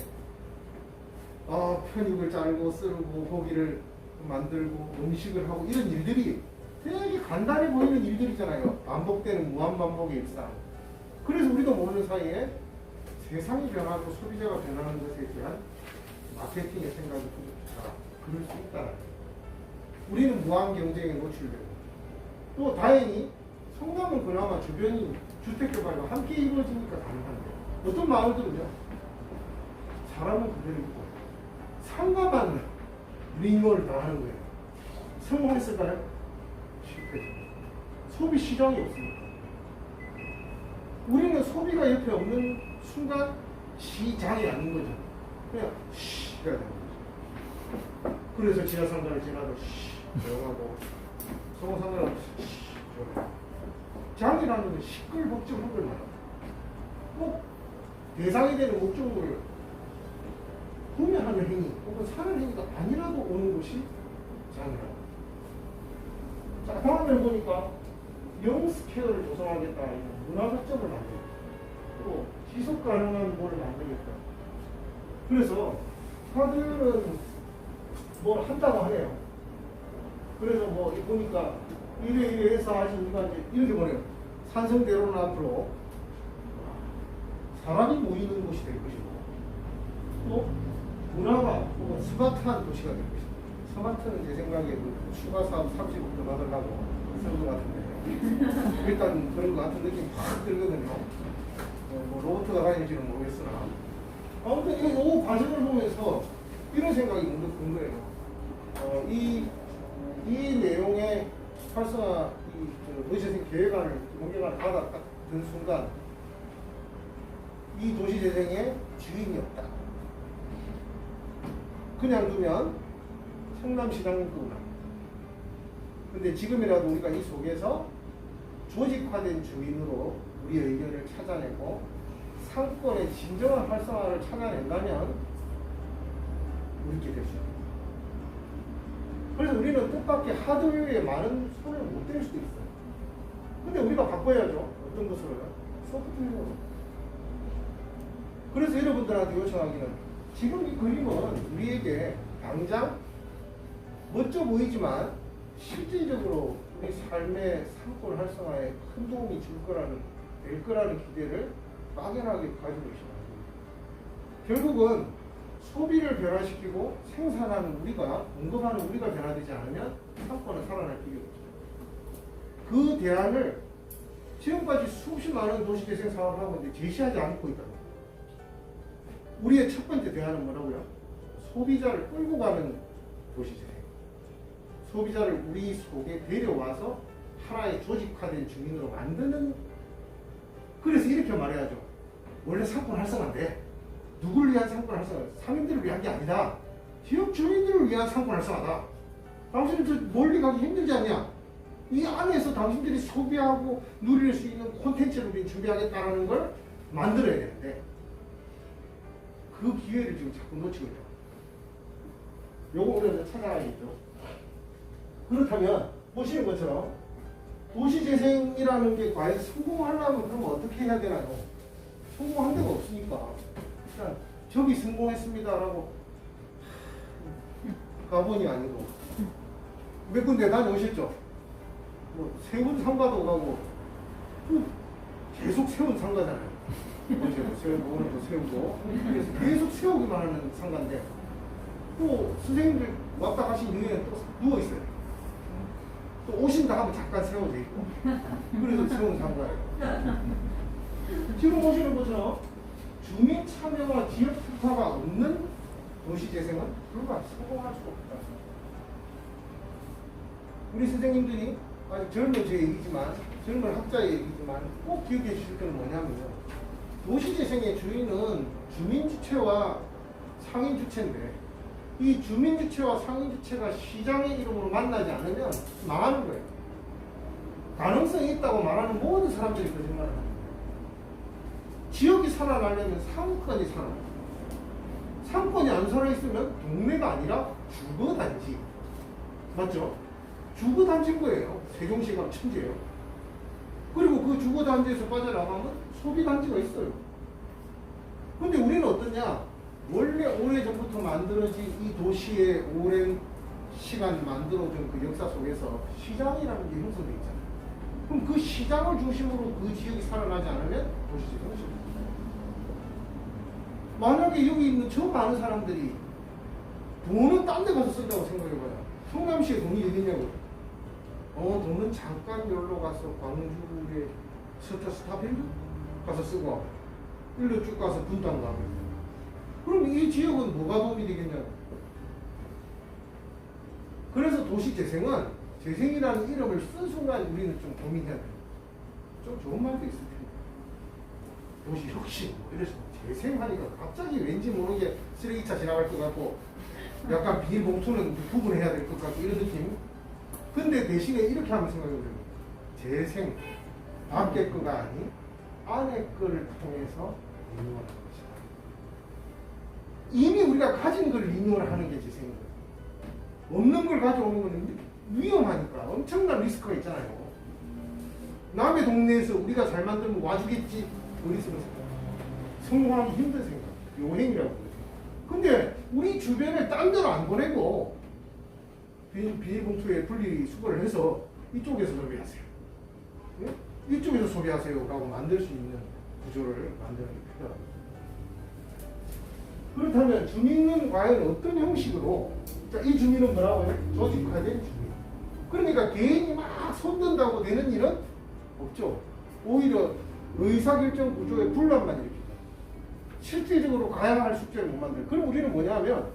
편육을 자르고 썰고 고기를 만들고 음식을 하고 이런 일들이 되게 간단해 보이는 일들이잖아요. 반복되는 무한반복의 일상. 그래서 우리도 모르는 사이에 세상이 변하고 소비자가 변하는 것에 대한 마케팅의 생각이 부족하다. 그럴 수 있다. 우리는 무한 경쟁에 노출되고, 또 다행히 성남은 그나마 주변이 주택개발과 함께 이루어지니까 가능한데, 어떤 마을들은요, 사람은 그대로 있고 상가만 리뉴얼을 다 하는 거예요. 성공했을까요? 실패. 소비 시장이 없습니다. 우리는 소비가 옆에 없는 순간 시장이 아닌 거죠. 그냥 쉬 해야 되는 거죠. 그래서 지하상가를 지나도 쉬 조용하고 소방상가를 쉬 조용하고 장이라는 건 시끌벅적한 걸 말합니다. 꼭 대상이 되는 목적을 구매하는 행위 혹은 사는 행위가 아니라도 오는 것이 장이라고. 자, 다음에 보니까 영스케어를 조성하겠다. 문화거점을 만들겠다. 또 지속 가능한 뭘 만들겠다. 그래서 하드는 뭘 한다고 하네요. 그래서 뭐 보니까 이래 해서 아직 우리가 이제 이렇게 보내요. 산성대로는 앞으로 사람이 모이는 곳이 될 것이고 또 문화가 혹은 스마트한 도시가 될 것이다. 스마트는 제 생각에 그 추가 사업 30억도 받으려고 쓰는 것 같은데 일단 그런 것 같은 느낌이 확 들거든요. 뭐 로봇가 다닐지는 모르겠으나 아무튼 이 과정을 보면서 이런 생각이 문득 든 거예요. 이 내용의 활성화 도시재생 계획안을 공개안을 받아 딱 든 순간 이 도시재생의 주인이 없다. 그냥 두면 성남시장은 끝나. 근데 지금이라도 우리가 이 속에서 조직화된 주인으로 우리의 의견을 찾아내고 상권의 진정한 활성화를 찾아낸다면 우리께 될 수 있다. 그래서 우리는 뜻밖의 하드웨어에 많은 손을 못 댈 수도 있어요. 근데 우리가 바꿔야죠. 어떤 것으로요? 소프트웨어로. 그래서 여러분들한테 요청하기는 지금 이 그림은 우리에게 당장 멋져 보이지만 실질적으로 우리 삶의 상권 활성화에 큰 도움이 될 거라는 기대를 막연하게 가지고 있습니다. 결국은 소비를 변화시키고 생산하는 우리가, 공급하는 우리가 변화되지 않으면 상권은 살아날 길이 없죠. 그 대안을 지금까지 수없이 많은 도시재생 사업을 하고 있는데 제시하지 않고 있다고. 우리의 첫 번째 대안은 뭐라고요? 소비자를 끌고 가는 도시재생. 소비자를 우리 속에 데려와서 하나의 조직화된 주민으로 만드는. 그래서 이렇게 말해야죠. 원래 상권 활성화인데 누구를 위한 상권 활성화? 상인들을 위한 게 아니다. 지역 주민들을 위한 상권 활성화다. 당신은 저 멀리 가기 힘들지 않냐? 이 안에서 당신들이 소비하고 누릴 수 있는 콘텐츠를 우리 준비하겠다는 걸 만들어야 되는데 그 기회를 지금 자꾸 놓치고 있다. 요거 우리가 찾아가야겠죠. 그렇다면 보시는 것처럼 도시재생이라는 게 과연 성공하려면 그럼 어떻게 해야 되나요? 성공한 데가 없으니까 일단 저기 성공했습니다라고 가본이 아니고 몇 군데 다녀오셨죠? 뭐 세운 상가도 가고 계속 세운 상가잖아요. 어제도 세우고 오늘도 세우고 그래서 계속 세우기만 하는 상가인데 또 선생님들 왔다 가신 이후에 또 누워있어요. 또 오신다 하면 잠깐 세워져 있고 그래서 세운 상가예요. 지금 보시는 것처럼 주민 참여와 지역 특화가 없는 도시재생은 불과 성공할 수 없다. 우리 선생님들이 아직 젊은 제 얘기지만 젊은 학자의 얘기지만 꼭 기억해 주실 것은 뭐냐면요. 도시재생의 주인은 주민주체와 상인주체인데 이 주민주체와 상인주체가 시장의 이름으로 만나지 않으면 망하는 거예요. 가능성이 있다고 말하는 모든 사람들이 거짓말을 합니다. 지역이 살아나려면 상권이 살아나요. 상권이 안 살아있으면 동네가 아니라 주거단지. 맞죠? 주거단지인 거예요. 세종시가 천재예요. 그리고 그 주거단지에서 빠져나가면 소비단지가 있어요. 근데 우리는 어떠냐? 원래 오래전부터 만들어진 이 도시의 오랜 시간 만들어준 그 역사 속에서 시장이라는 게 형성되어 있잖아요. 그럼 그 시장을 중심으로 그 지역이 살아나지 않으면 도시재생은 쉽니다. 만약에 여기 있는 저 많은 사람들이 돈은 딴 데 가서 쓴다고 생각해봐요. 성남시에 돈이 어디 있냐고. 돈은 잠깐 놀러 가서 광주에 스타필드 가서 쓰고 일로 쭉 가서 분당 가고. 그럼 이 지역은 뭐가 도움이 되겠냐고. 그래서 도시재생은 재생이라는 이름을 쓴 순간 우리는 좀 고민해야 돼요. 좀 좋은 말도 있을 텐데. 도시 혁신 뭐 이래서 재생하니까 갑자기 왠지 모르게 쓰레기차 지나갈 것 같고 약간 비닐봉투는 구분해야 될 것 같고 이런 느낌. 근데 대신에 이렇게 하면 생각해보세요. 재생, 밖에 거가 아닌 안에 거를 통해서 리뉴얼하는 것이다. 이미 우리가 가진 걸 리뉴얼하는 게 재생인 거예요. 없는 걸 가져오는 건 위험하니까 엄청난 리스크가 있잖아요. 남의 동네에서 우리가 잘 만들면 와주겠지. 어리석은 생각. 성공하기 힘든 생각. 요행이라고 그러죠. 근데 우리 주변에 딴 데로 안 보내고 비닐봉투에 분리수거를 해서 이쪽에서 소비하세요. 네? 이쪽에서 소비하세요 라고 만들 수 있는 구조를 만드는 게 필요합니다. 그렇다면 주민은 과연 어떤 형식으로, 자, 이 주민은 뭐라고요? 조직화된 주민. 그러니까 개인이 막 손든다고 되는 일은 없죠. 오히려 의사결정 구조에 분란만 일으키죠. 실질적으로 가야 할 숙제를 못 만들어요. 그럼 우리는 뭐냐면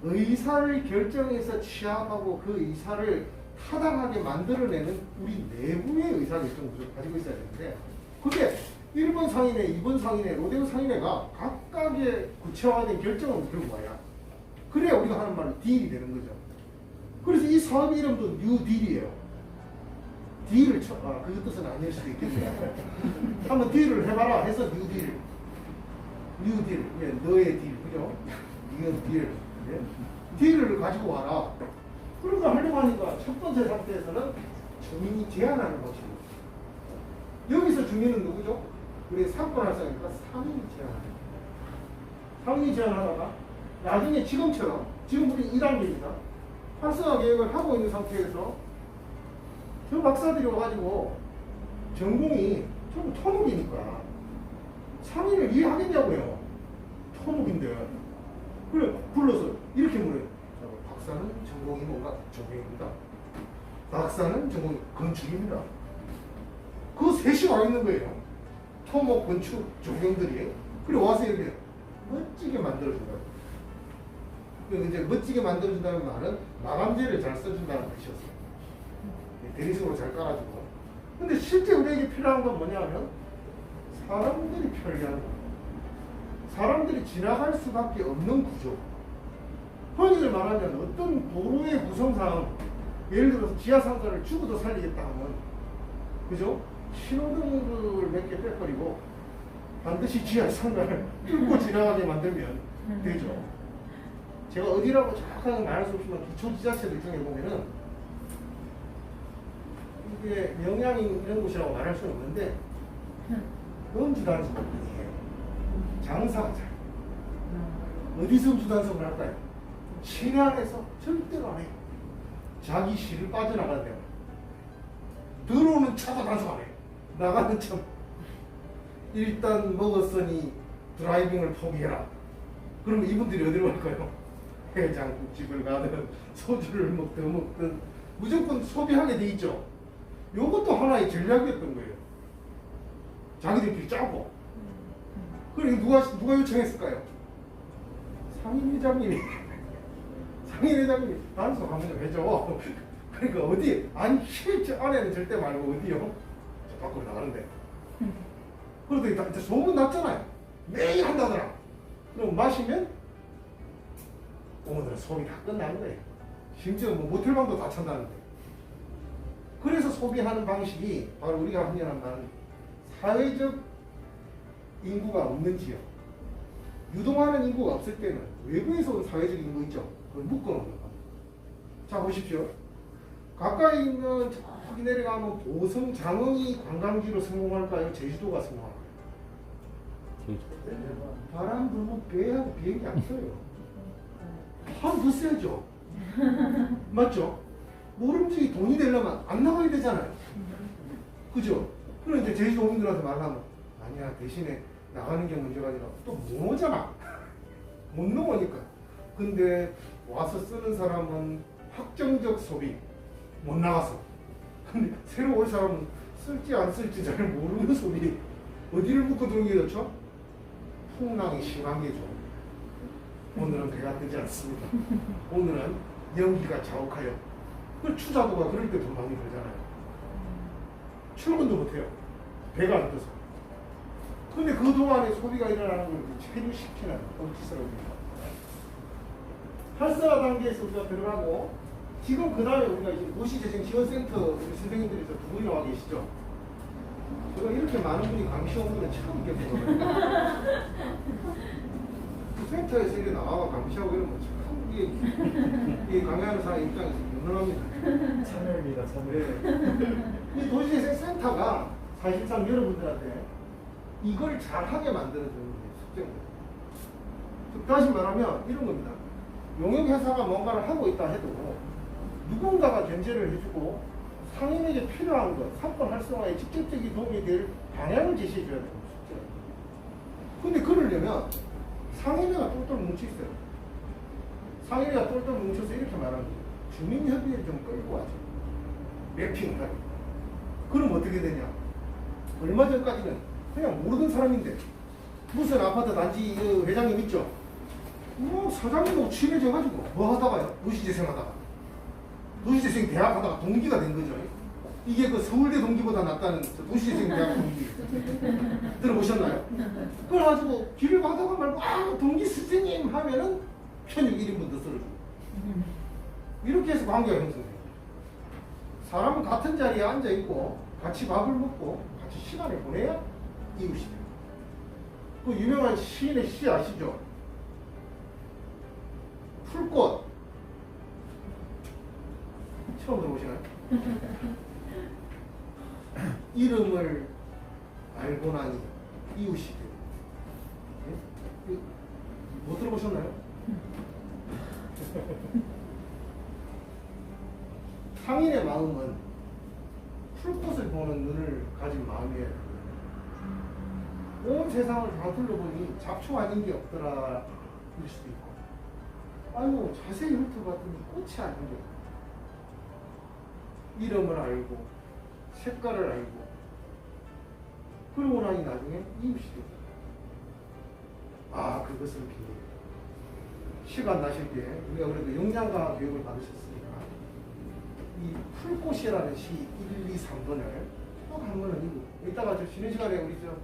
의사를 결정해서 취합하고 그 의사를 타당하게 만들어내는 우리 내부의 의사결정 구조를 가지고 있어야 되는데, 그게 1번 상인회, 2번 상인회, 로데오 상인회가 각각의 구체화된 결정을 들고 와야 그래야 우리가 하는 말은 딜이 되는 거죠. 그래서 이 사업 이름도 뉴딜이에요. 딜을 쳐, 그 뜻은 아닐 수도 있겠네요. 한번 딜을 해봐라 해서 뉴딜. 뉴딜, 예, 너의 딜, 그죠? 뉴딜. 예? 딜을 가지고 와라. 그러니까 하려고 하니까 첫 번째 상태에서는 주민이 제안하는 것이고, 여기서 주민은 누구죠? 우리 상권활성이니까 상인이 제안합니다. 상인이 제안하다가 나중에 지금처럼, 지금 우리 2단계입니다. 활성화 계획을 하고 있는 상태에서 저 박사들이 와가지고 전공이 좀 토목이니까 상인을 이해하겠냐고요. 토목인데. 그래, 불러서 이렇게 물어요. 박사는 전공이 뭔가 조경입니다. 박사는 전공이 건축입니다. 그 셋이 와 있는 거예요. 토목, 건축, 조경들이. 그래 와서 이렇게 멋지게 만들어준다. 그래서 이제 멋지게 만들어준다는 말은 마감재를 잘 써준다는 뜻이었어요. 대리석으로 잘 깔아주고. 근데 실제 우리에게 필요한 건 뭐냐면 사람들이 편리한 거. 사람들이 지나갈 수밖에 없는 구조. 흔히들 말하면 어떤 도로의 구성상, 예를 들어서 지하상가를 죽어도 살리겠다 하면, 그죠? 신호등을 몇 개 빼버리고 반드시 지하상가를 뚫고 지나가게 만들면 되죠. 제가 어디라고 정확하게 말할 수 없지만 기초지자체를 통해 보면은 이게 명량인 이런 곳이라고 말할 수는 없는데 음주단속을 해요. 장사가 잘. 어디서 음주단속을 할까요? 시내 안에서 절대로 안 해요. 자기 시를 빠져나가는데요. 들어오는 차도 단속 안 해요. 나가는 차. 일단 먹었으니 드라이빙을 포기해라. 그러면 이분들이 어디로 갈까요? 해장국집을 가든 소주를 먹든 무조건 소비하게 돼 있죠. 요것도 하나의 전략이었던 거예요. 자기들끼리 짜고. 그리고 누가 요청했을까요? 상임회장님이. 상임회장님이 단속하면 좀 해줘. 그러니까 어디, 아니 실제 안에는 절대 말고 어디요? 저 밖으로 나가는데. 그러더니 다 소문 났잖아요. 매일 한다더라. 그럼 마시면 오늘은 소비 다 끝나는 거예요. 심지어 뭐 모텔방도 다 찬다는데. 그래서 소비하는 방식이 바로 우리가 흔히 말하는 사회적 인구가 없는 지역. 유동하는 인구가 없을 때는 외부에서 온 사회적 인구 있죠. 그걸 묶어놓는 겁니다. 자 보십시오. 가까이 있는 저기 내려가면 보성, 장흥이 관광지로 성공할까요? 제주도가 성공할까요? 바람 불면 배하고 비행기 안 써요. 한더 세죠. 맞죠? 모름지기 돈이 되려면 안 나가야 되잖아요. 그죠? 그럼 이제 제주도민들한테 말하면 아니야, 대신에 나가는 게 문제가 아니라 또 못 오잖아. 못 넘으니까. 근데 와서 쓰는 사람은 확정적 소비 못 나가서. 근데 새로 올 사람은 쓸지 안 쓸지 잘 모르는 소비. 어디를 묶어 두는 게 좋죠? 풍랑이 심한 게죠. 오늘은 배가 뜨지 않습니다. 오늘은 연기가 자욱하여. 그 추자도가 그럴 때 돈 많이 들잖아요. 출근도 못해요. 배가 안 떠서. 근데 그 동안에 소비가 일어나는 걸 체류시키는 억지스러운 겁니다. 활성화 단계에서 우리가 들어가고, 지금 그 다음에 우리가 이제 도시재생지원센터 우리 선생님들이 두 분이 나와 계시죠? 제가 이렇게 많은 분이 강시 온 거는 처음 겪어봐요. 그 센터에서 이렇게 나와서 강시하고 이러면 참 이게 강의하는 사람 입장에서 유능합니다. 참여입니다. 참여. 네. 이 도시재생센터가 사실상 여러분들한테 이걸 잘하게 만들어주는 게 숙제입니다. 즉, 다시 말하면 이런 겁니다. 용역회사가 뭔가를 하고 있다 해도 누군가가 견제를 해주고 상인에게 필요한 것, 사건 활성화에 직접적인 도움이 될 방향을 제시해줘야 되는 숙제예요. 근데 그러려면 상인회가 똘똘 뭉쳐있어요. 상인회가 똘똘 뭉쳐서 이렇게 말하는 거예요. 주민협의회를 좀 끌고 와줘. 매핑하게. 그럼 어떻게 되냐? 얼마 전까지는 그냥 모르던 사람인데 무슨 아파트 단지 그 회장님 있죠? 뭐 사장님하고 친해져가지고 뭐 하다가요? 도시재생하다가 도시재생 대학 하다가 동기가 된 거죠. 이게 그 서울대 동기보다 낫다는 도시재생 대학 동기 들어보셨나요? 그래가지고 길을 가다가 말고 아 동기 선생님 하면은 편육 1인분 더 썰어주고 이렇게 해서 관계가 형성돼요. 사람은 같은 자리에 앉아있고 같이 밥을 먹고 같이 시간을 보내야 이웃이 돼요. 그 유명한 시인의 시 아시죠? 풀꽃 처음 들어보시나요? 이름을 알고 나니 이웃이 돼요. 예? 못 들어보셨나요? 상인의 마음은 풀꽃을 보는 눈을 가진 마음이에요. 온 세상을 다 둘러보니 잡초 아닌 게 없더라 일 수도 있고, 아이고 자세히 훑어봤더니 꽃이 아닌 게 없다. 이름을 알고 색깔을 알고 그러고 나니 나중에 이웃이 된다. 아 그것을 비밀. 시간 나실 때 우리가 그래도 영양가 교육을 받으셨으니까 이 풀꽃이라는 시 1, 2, 3번을 꼭 한번은 읽고, 이따가 저 쉬는 시간에 우리 저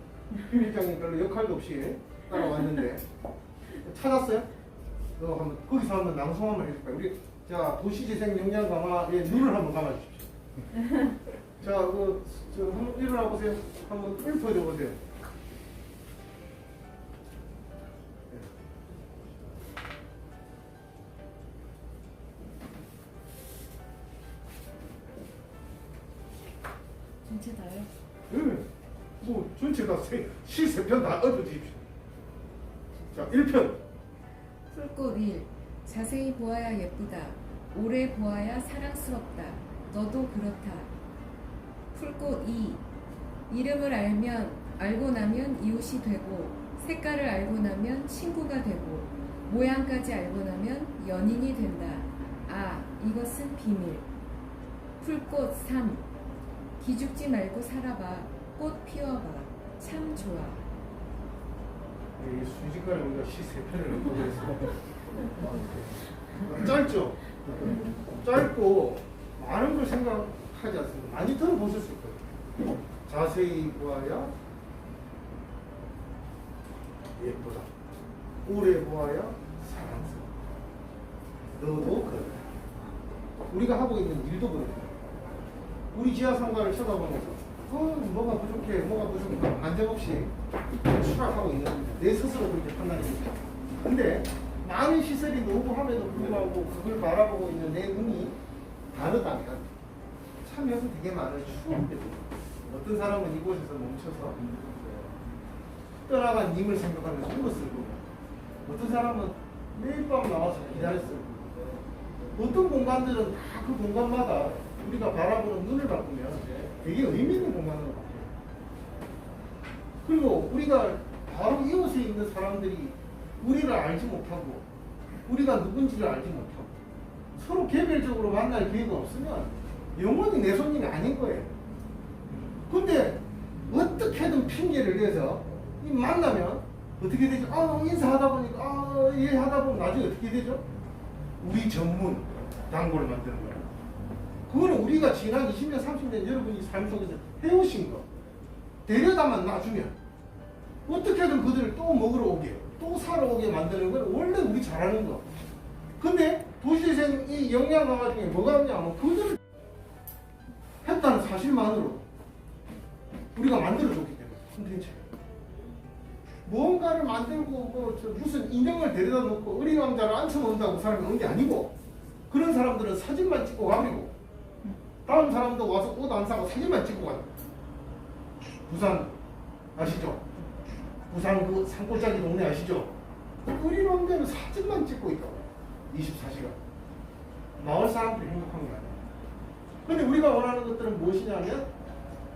필장님 별로 역할도 없이 따라왔는데 찾았어요? 한번 거기서 한번 낭송 한번 해줄까요? 우리 자 도시재생 역량 강화에 눈을 한번 감아주십시오. 자, 저 한번 일어나 보세요. 한번 읊어줘 보세요. 전체 다요? 네. 뭐 전체 다 시 3편 다 읊어주십시오. 자, 1편. 풀꽃 1. 자세히 보아야 예쁘다. 오래 보아야 사랑스럽다. 너도 그렇다. 풀꽃 2. 이름을 알고 나면 이웃이 되고, 색깔을 알고 나면 친구가 되고, 모양까지 알고 나면 연인이 된다. 아, 이것은 비밀. 풀꽃 3. 기죽지 말고 살아봐. 꽃 피워봐. 참 좋아. 이 순식간에 우리가 시 3편을 읊어버렸어. 짧죠? 짧고 많은 걸 생각하지 않습니다. 많이 들어보셨을 거예요. 자세히 보아야 예쁘다. 오래 보아야 사랑스럽다. 너도 그렇다. 우리가 하고 있는 일도 그렇다. 우리 지하상가를 쳐다보면서 뭐가 부족해 만족없이 추락하고 있는 겁니다. 내 스스로 그렇게 판단합니다. 근데 많은 시설이 노후함에도 불구하고 그걸 바라보고 있는 내 눈이 다르다면 참 여기서 되게 많은 추억들이, 어떤 사람은 이곳에서 멈춰서 떠나간 님을 생각하면서 울었을 거고, 어떤 사람은 매일 밤 나와서 기다렸을 거고, 어떤 공간들은 다 그 공간마다 우리가 바라보는 눈을 바꾸면 되게 의미 있는 공간으로 바뀌어요. 그리고 우리가 바로 이웃에 있는 사람들이 우리를 알지 못하고 우리가 누군지를 알지 못하고 서로 개별적으로 만날 기회가 없으면 영원히 내 손님이 아닌 거예요. 근데 어떻게든 핑계를 내서 이 만나면 어떻게 되죠? 인사하다 보니까 예 하다 보면 나중에 어떻게 되죠? 우리 전문 단골을 만드는 거예요. 그거는 우리가 지난 20년, 30년 여러분이 삶 속에서 해오신 거 데려다만 놔주면 어떻게든 그들을 또 먹으러 오게, 또 사러 오게 만드는 건 원래 우리 잘하는 거. 근데 도시재생 이 영양 강화 중에 뭐가 있냐면 그들을 했다는 사실만으로 우리가 만들어줬기 때문에 콘텐츠. 무언가를 만들고 무슨 인형을 데려다 놓고 어린 왕자를 앉혀놓는다고 그 사람이 온 게 아니고 그런 사람들은 사진만 찍고 가버리고 다음 사람도 와서 옷 안 사고 사진만 찍고 가요. 부산 아시죠? 부산 그 산골짜기 동네 아시죠? 어린 왕자는 사진만 찍고 있다고 24시간. 마을 사람들이 행복한 게 아니야. 근데 우리가 원하는 것들은 무엇이냐면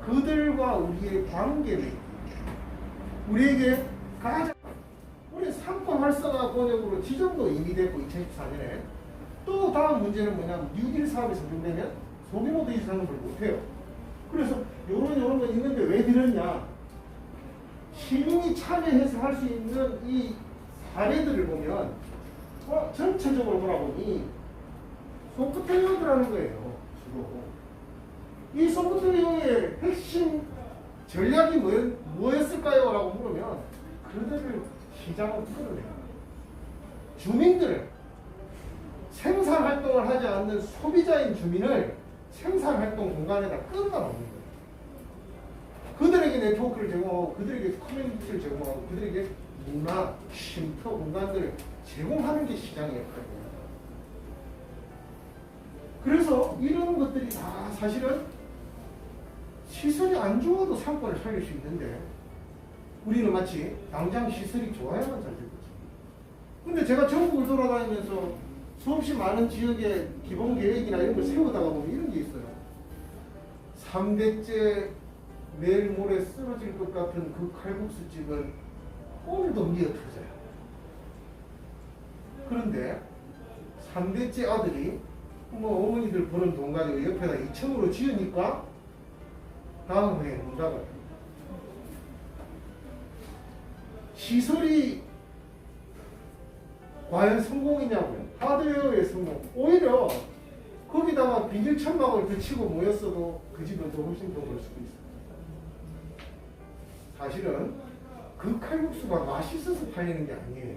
그들과 우리의 관계를 우리에게 가장 우리 상권 활성화 번역으로 지정도 이미 됐고 2014년에 또 다음 문제는 뭐냐면 뉴딜 사업이 적용되면 소규모 도시 산업을 못해요. 그래서 요런 거 있는데 왜 들었냐? 시민이 참여해서 할 수 있는 이 사례들을 보면 전체적으로 보라보니 소프트웨어들하는 거예요. 주로. 이 소프트웨어의 핵심 전략이 뭐였을까요? 라고 물으면 그들을 시장으로 끌어내요. 주민들을 생산활동을 하지 않는 소비자인 주민을 생산활동 공간에다 끌어다 놓는 거예요. 그들에게 네트워크를 제공하고 그들에게 커뮤니티를 제공하고 그들에게 문화, 쉼터 공간들을 제공하는 게 시장의 역할이에요. 그래서 이런 것들이 다 사실은 시설이 안 좋아도 상권을 살릴 수 있는데 우리는 마치 당장 시설이 좋아야만 잘 될 거지. 근데 제가 전국을 돌아다니면서 수없이 많은 지역의 기본 계획이나 이런 걸 세우다가 보면 이런 게 있어요. 3대째 내일 모레 쓰러질 것 같은 그 칼국수 집은 오늘도 미어 터져요. 그런데 3대째 아들이 어머니들 버는 돈 가지고 옆에다 2층으로 지으니까 다음 해에 문 닫아요. 시설이 과연 성공이냐고요? 하드웨어의 성공. 오히려 거기다가 비닐 천막을 붙이고 모였어도 그 집은 더 훨씬 더 벌 수도 있어요. 사실은 그 칼국수가 맛있어서 팔리는 게 아니에요.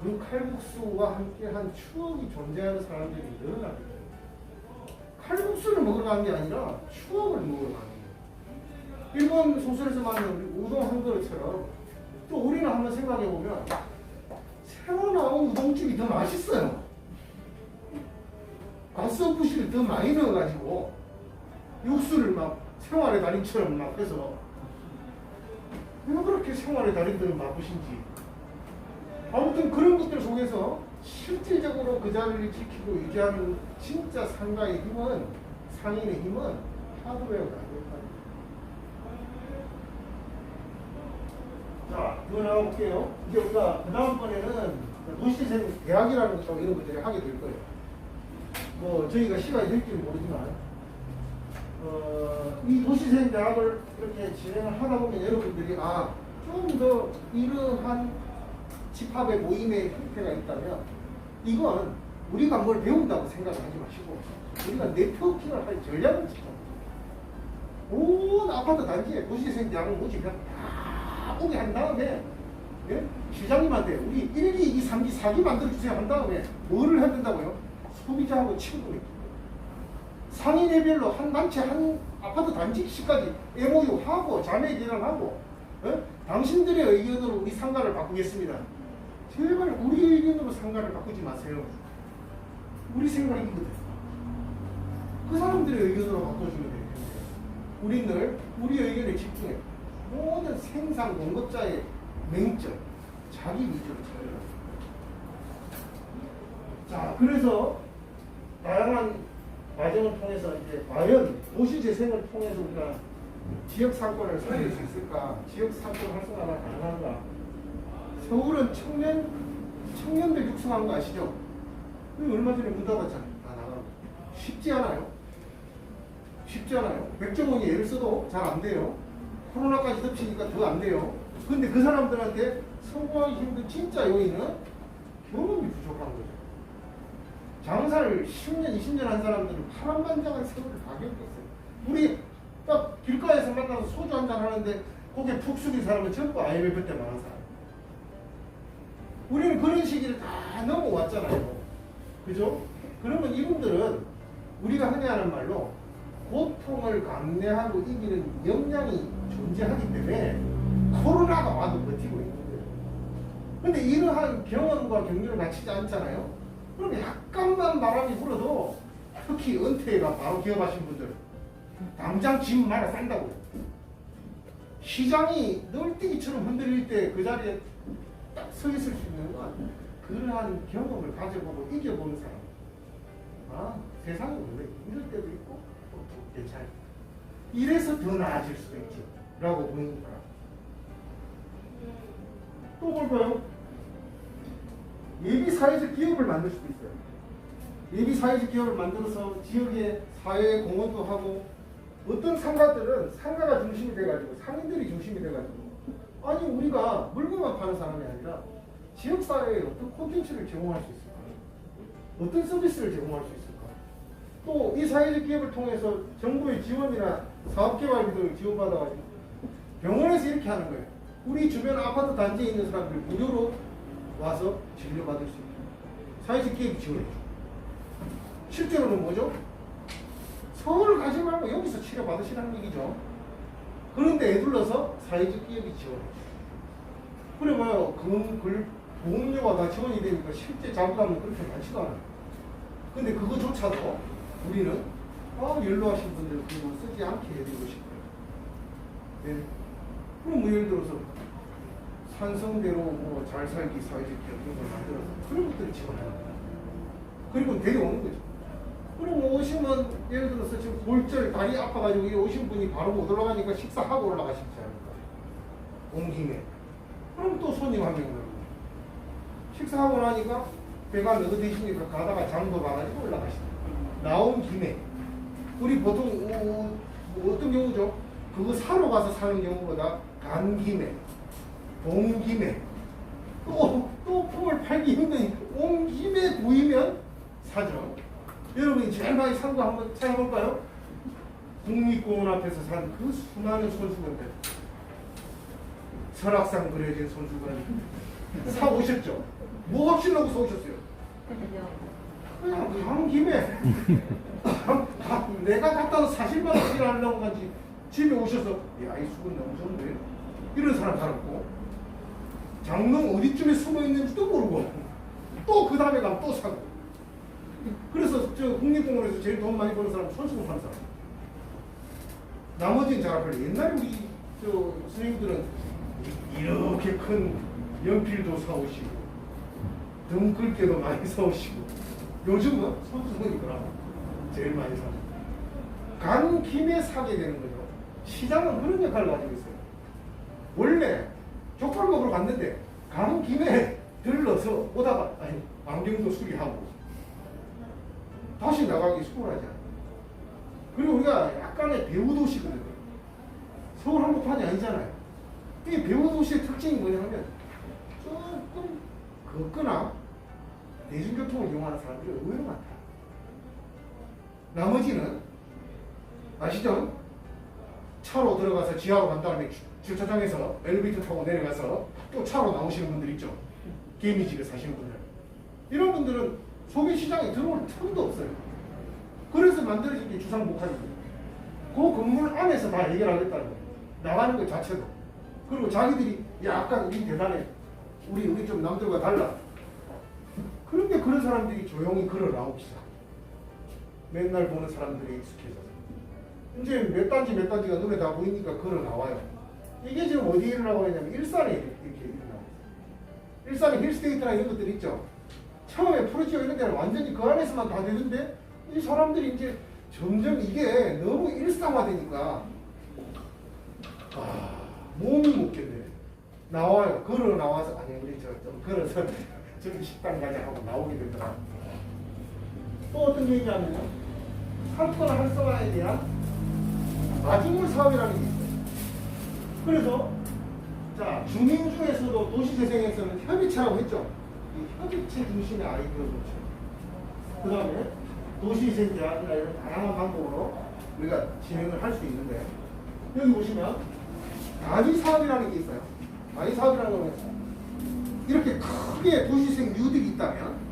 그 칼국수와 함께한 추억이 존재하는 사람들이 늘어나기 때문에 칼국수를 먹으러 가는 게 아니라 추억을 먹으러 가는 거예요. 일본 소설에서 말하는 우동 한 그릇처럼 또 우리는 한번 생각해 보면 새로 나온 우동집이 더 맛있어요. 가스오프실을 더 많이 넣어가지고 육수를 막 생활의 달인처럼 막 해서 왜 그렇게 생활의 달인들은 바쁘신지 아무튼 그런 것들 속에서 실질적으로 그 자리를 지키고 유지하는 진짜 상가의 힘은 상인의 힘은 하드웨어가 아닐까. 자, 이거 나가볼게요. 이제 우리가 그 다음번에는 도시재생 대학이라는 것도 이런 것들을 하게 될 거예요. 뭐 저희가 시간이 될지는 모르지만 이 도시재생 대학을 이렇게 진행을 하다 보면 여러분들이 좀 더 이러한 집합의 모임의 형태가 있다면 이건 우리가 뭘 배운다고 생각하지 마시고 우리가 네트워킹을 할 전략을 지켜야 돼요. 온 아파트 단지에 도시재생 대학을 모집해 다 오게 한 다음에 시장님한테 우리 1기, 2기, 3기, 4기 만들어주세요 한 다음에 뭐를 해야 된다고요? 소비자하고 친구를 상인회별로 한 단체 한 아파트 단지까지 MOU 하고 자매 계약하고 당신들의 의견으로 우리 상가를 바꾸겠습니다. 제발 우리 의견으로 상가를 바꾸지 마세요. 우리 생각이거든. 그 사람들의 의견으로 바꿔주면 돼요. 우리는 우리 의견에 집중해. 모든 생산 공급자의 맹점, 자기 위주로 차려라. 자, 그래서 다양한 과정을 통해서 이제 과연 도시 재생을 통해서 우리가 지역 상권을 살릴 수 있을까? 지역 상권 활성화가 가능한가? 서울은 청년들 육성한 거 아시죠? 얼마 전에 문 닫았잖아요. 다 나가고. 쉽지 않아요. 쉽지 않아요. 백종원이 애를 써도 잘 안 돼요. 코로나까지 덮치니까 더 안 돼요. 근데 그 사람들한테 성공하기 힘든 진짜 요인은 경험이 부족한 거죠. 장사를 10년, 20년 한 사람들은 파란만장한 세월을 다 겪었어요. 우리 딱 길가에서 만나서 소주 한잔 하는데 고개 푹 숙인 사람은 전부 IMF 때 망한 사람. 우리는 그런 시기를 다 넘어왔잖아요. 그죠? 그러면 이분들은 우리가 흔히 하는 말로 고통을 감내하고 이기는 역량이 존재하기 때문에 코로나가 와도 버티고 있는 거예요. 근데 이러한 경험과 격려를 갖추지 않잖아요. 그럼 약간만 바람이 불어도 특히 은퇴가 바로 기업하신 분들 당장 집 말아 산다고요. 시장이 널뛰기처럼 흔들릴 때 그 자리에 딱 서 있을 수 있는 건 그러한 경험을 가져보고 이겨보는 사람. 아, 세상에 원래 이럴 때도 있고 또 괜찮아요. 이래서 더 나아질 수도 있죠. 라고 보니까. 또 볼까요? 예비 사회적 기업을 만들 수도 있어요. 예비 사회적 기업을 만들어서 지역의 사회에 공헌도 하고 어떤 상가들은 상가가 중심이 돼가지고 상인들이 중심이 돼가지고 아니 우리가 물건만 파는 사람이 아니라 지역사회에 어떤 콘텐츠를 제공할 수 있을까? 어떤 서비스를 제공할 수 있을까? 또 이 사회적 기업을 통해서 정부의 지원이나 사업개발비도 지원받아가지고 병원에서 이렇게 하는 거예요. 우리 주변 아파트 단지에 있는 사람들 무료로 와서 진료받을 수 있게 사회적 기업이 지원해줘. 실제로는 뭐죠? 서울을 가지 말고 여기서 치료받으시라는 얘기죠. 그런데 애둘러서 사회적 기업이 지원해줘. 그래 봐요. 보험료가 다 지원이 되니까 실제 자부담은 그렇게 많지도 않아요. 근데 그거조차도 우리는 연로하신 분들 그거 쓰지 않게 해드리고 싶어요. 네. 그럼 뭐 예를 들어서 산성대로 뭐 잘 살기 사회적 기업 이런 걸 만들어서 그런 것들을 지원하는 거예요. 그리고 데려오는 거죠. 그럼 오시면 예를 들어서 지금 골절 다리 아파가지고 여기 오신 분이 바로 못 올라가니까 식사하고 올라가시지 않을까? 온 김에. 그럼 또 손님 한 명 오는 거예요. 식사하고 나니까 배가 너드되시니까 가다가 장도 봐가지고 올라가시다. 나온 김에 우리 보통 뭐 어떤 경우죠? 그거 사러 가서 사는 경우보다 간 김에 온 김에 또 폼을 팔기 힘든 온 김에 보이면 사죠. 여러분이 제일 많이 산 거 한번 찾아볼까요? 국립공원 앞에서 산 그 수많은 손수건들 설악산 그려진 손수건 사오셨죠? 뭐 없이려고 사오셨어요? 그냥 간 김에 내가 갖다 사실만 확인하려고 가지 집에 오셔서 야 이 수건 너무 좋은데 이런 사람 살았고 장롱 어디쯤에 숨어 있는지도 모르고 또 그 다음에 가면 또 사고 그래서 저 국립공원에서 제일 돈 많이 버는 사람은 손수건 파는 사람. 나머지는 잘 앞에 옛날에 우리 저 선생님들은 이렇게 큰 연필도 사오시고 등글개도 많이 사오시고 요즘은 손수건이더라 제일 많이 사고 간 김에 사게 되는 거죠. 시장은 그런 역할을 가지고 있어요. 원래 족발 먹으러 갔는데 간 김에 들러서 오다가 아니 안경도 수리하고 다시 나가기 수월하지 않아요. 그리고 우리가 약간의 배후도시거든요. 서울 한복판이 아니잖아요. 이 배후도시의 특징이 뭐냐면 조금 걷거나 대중교통을 이용하는 사람들이 의외로 많다. 나머지는 아시죠? 차로 들어가서 지하로 간 다음에 주차장에서 엘리베이터 타고 내려가서 또 차로 나오시는 분들 있죠. 개미집에 사시는 분들. 이런 분들은 소비시장에 들어올 틈도 없어요. 그래서 만들어진 게 주상복합이에요. 그 건물 안에서 다 해결하겠다는 거예요. 나가는 것 자체도. 그리고 자기들이 약간 우리 대단해. 우리 좀 남들과 달라. 그런데 그런 사람들이 조용히 걸어 나오기 시작. 맨날 보는 사람들이 익숙해져서. 이제 몇 단지가 눈에 다 보이니까 걸어 나와요. 이게 지금 어디에 일어나고 있냐면 일산에 이렇게 일어나고 있어요. 일산에 힐스테이트나 이런 것들 있죠. 처음에 프로지오 이런 데는 완전히 그 안에서만 다 되는데 이 사람들이 이제 점점 이게 너무 일상화되니까 몸이 못 견뎌요. 나와요. 걸어 나와서 아니 우리 저 좀 걸어서 저기 식당 가자 하고 나오게 되더라. 또 어떤 게 있냐면요. 상권 활성화에 대한 마중물 사업이라는 게 있어요. 그래서 자 주민 중에서도 도시재생에서는 협의체라고 했죠. 이 협의체 중심의 아이디어 도체. 그 다음에 도시재생 대학이나 이런 다양한 방법으로 우리가 진행을 할 수 있는데 여기 보시면 단위 사업이라는 게 있어요. 단위 사업이라는 건 이렇게 크게 도시생 뉴딜이 있다면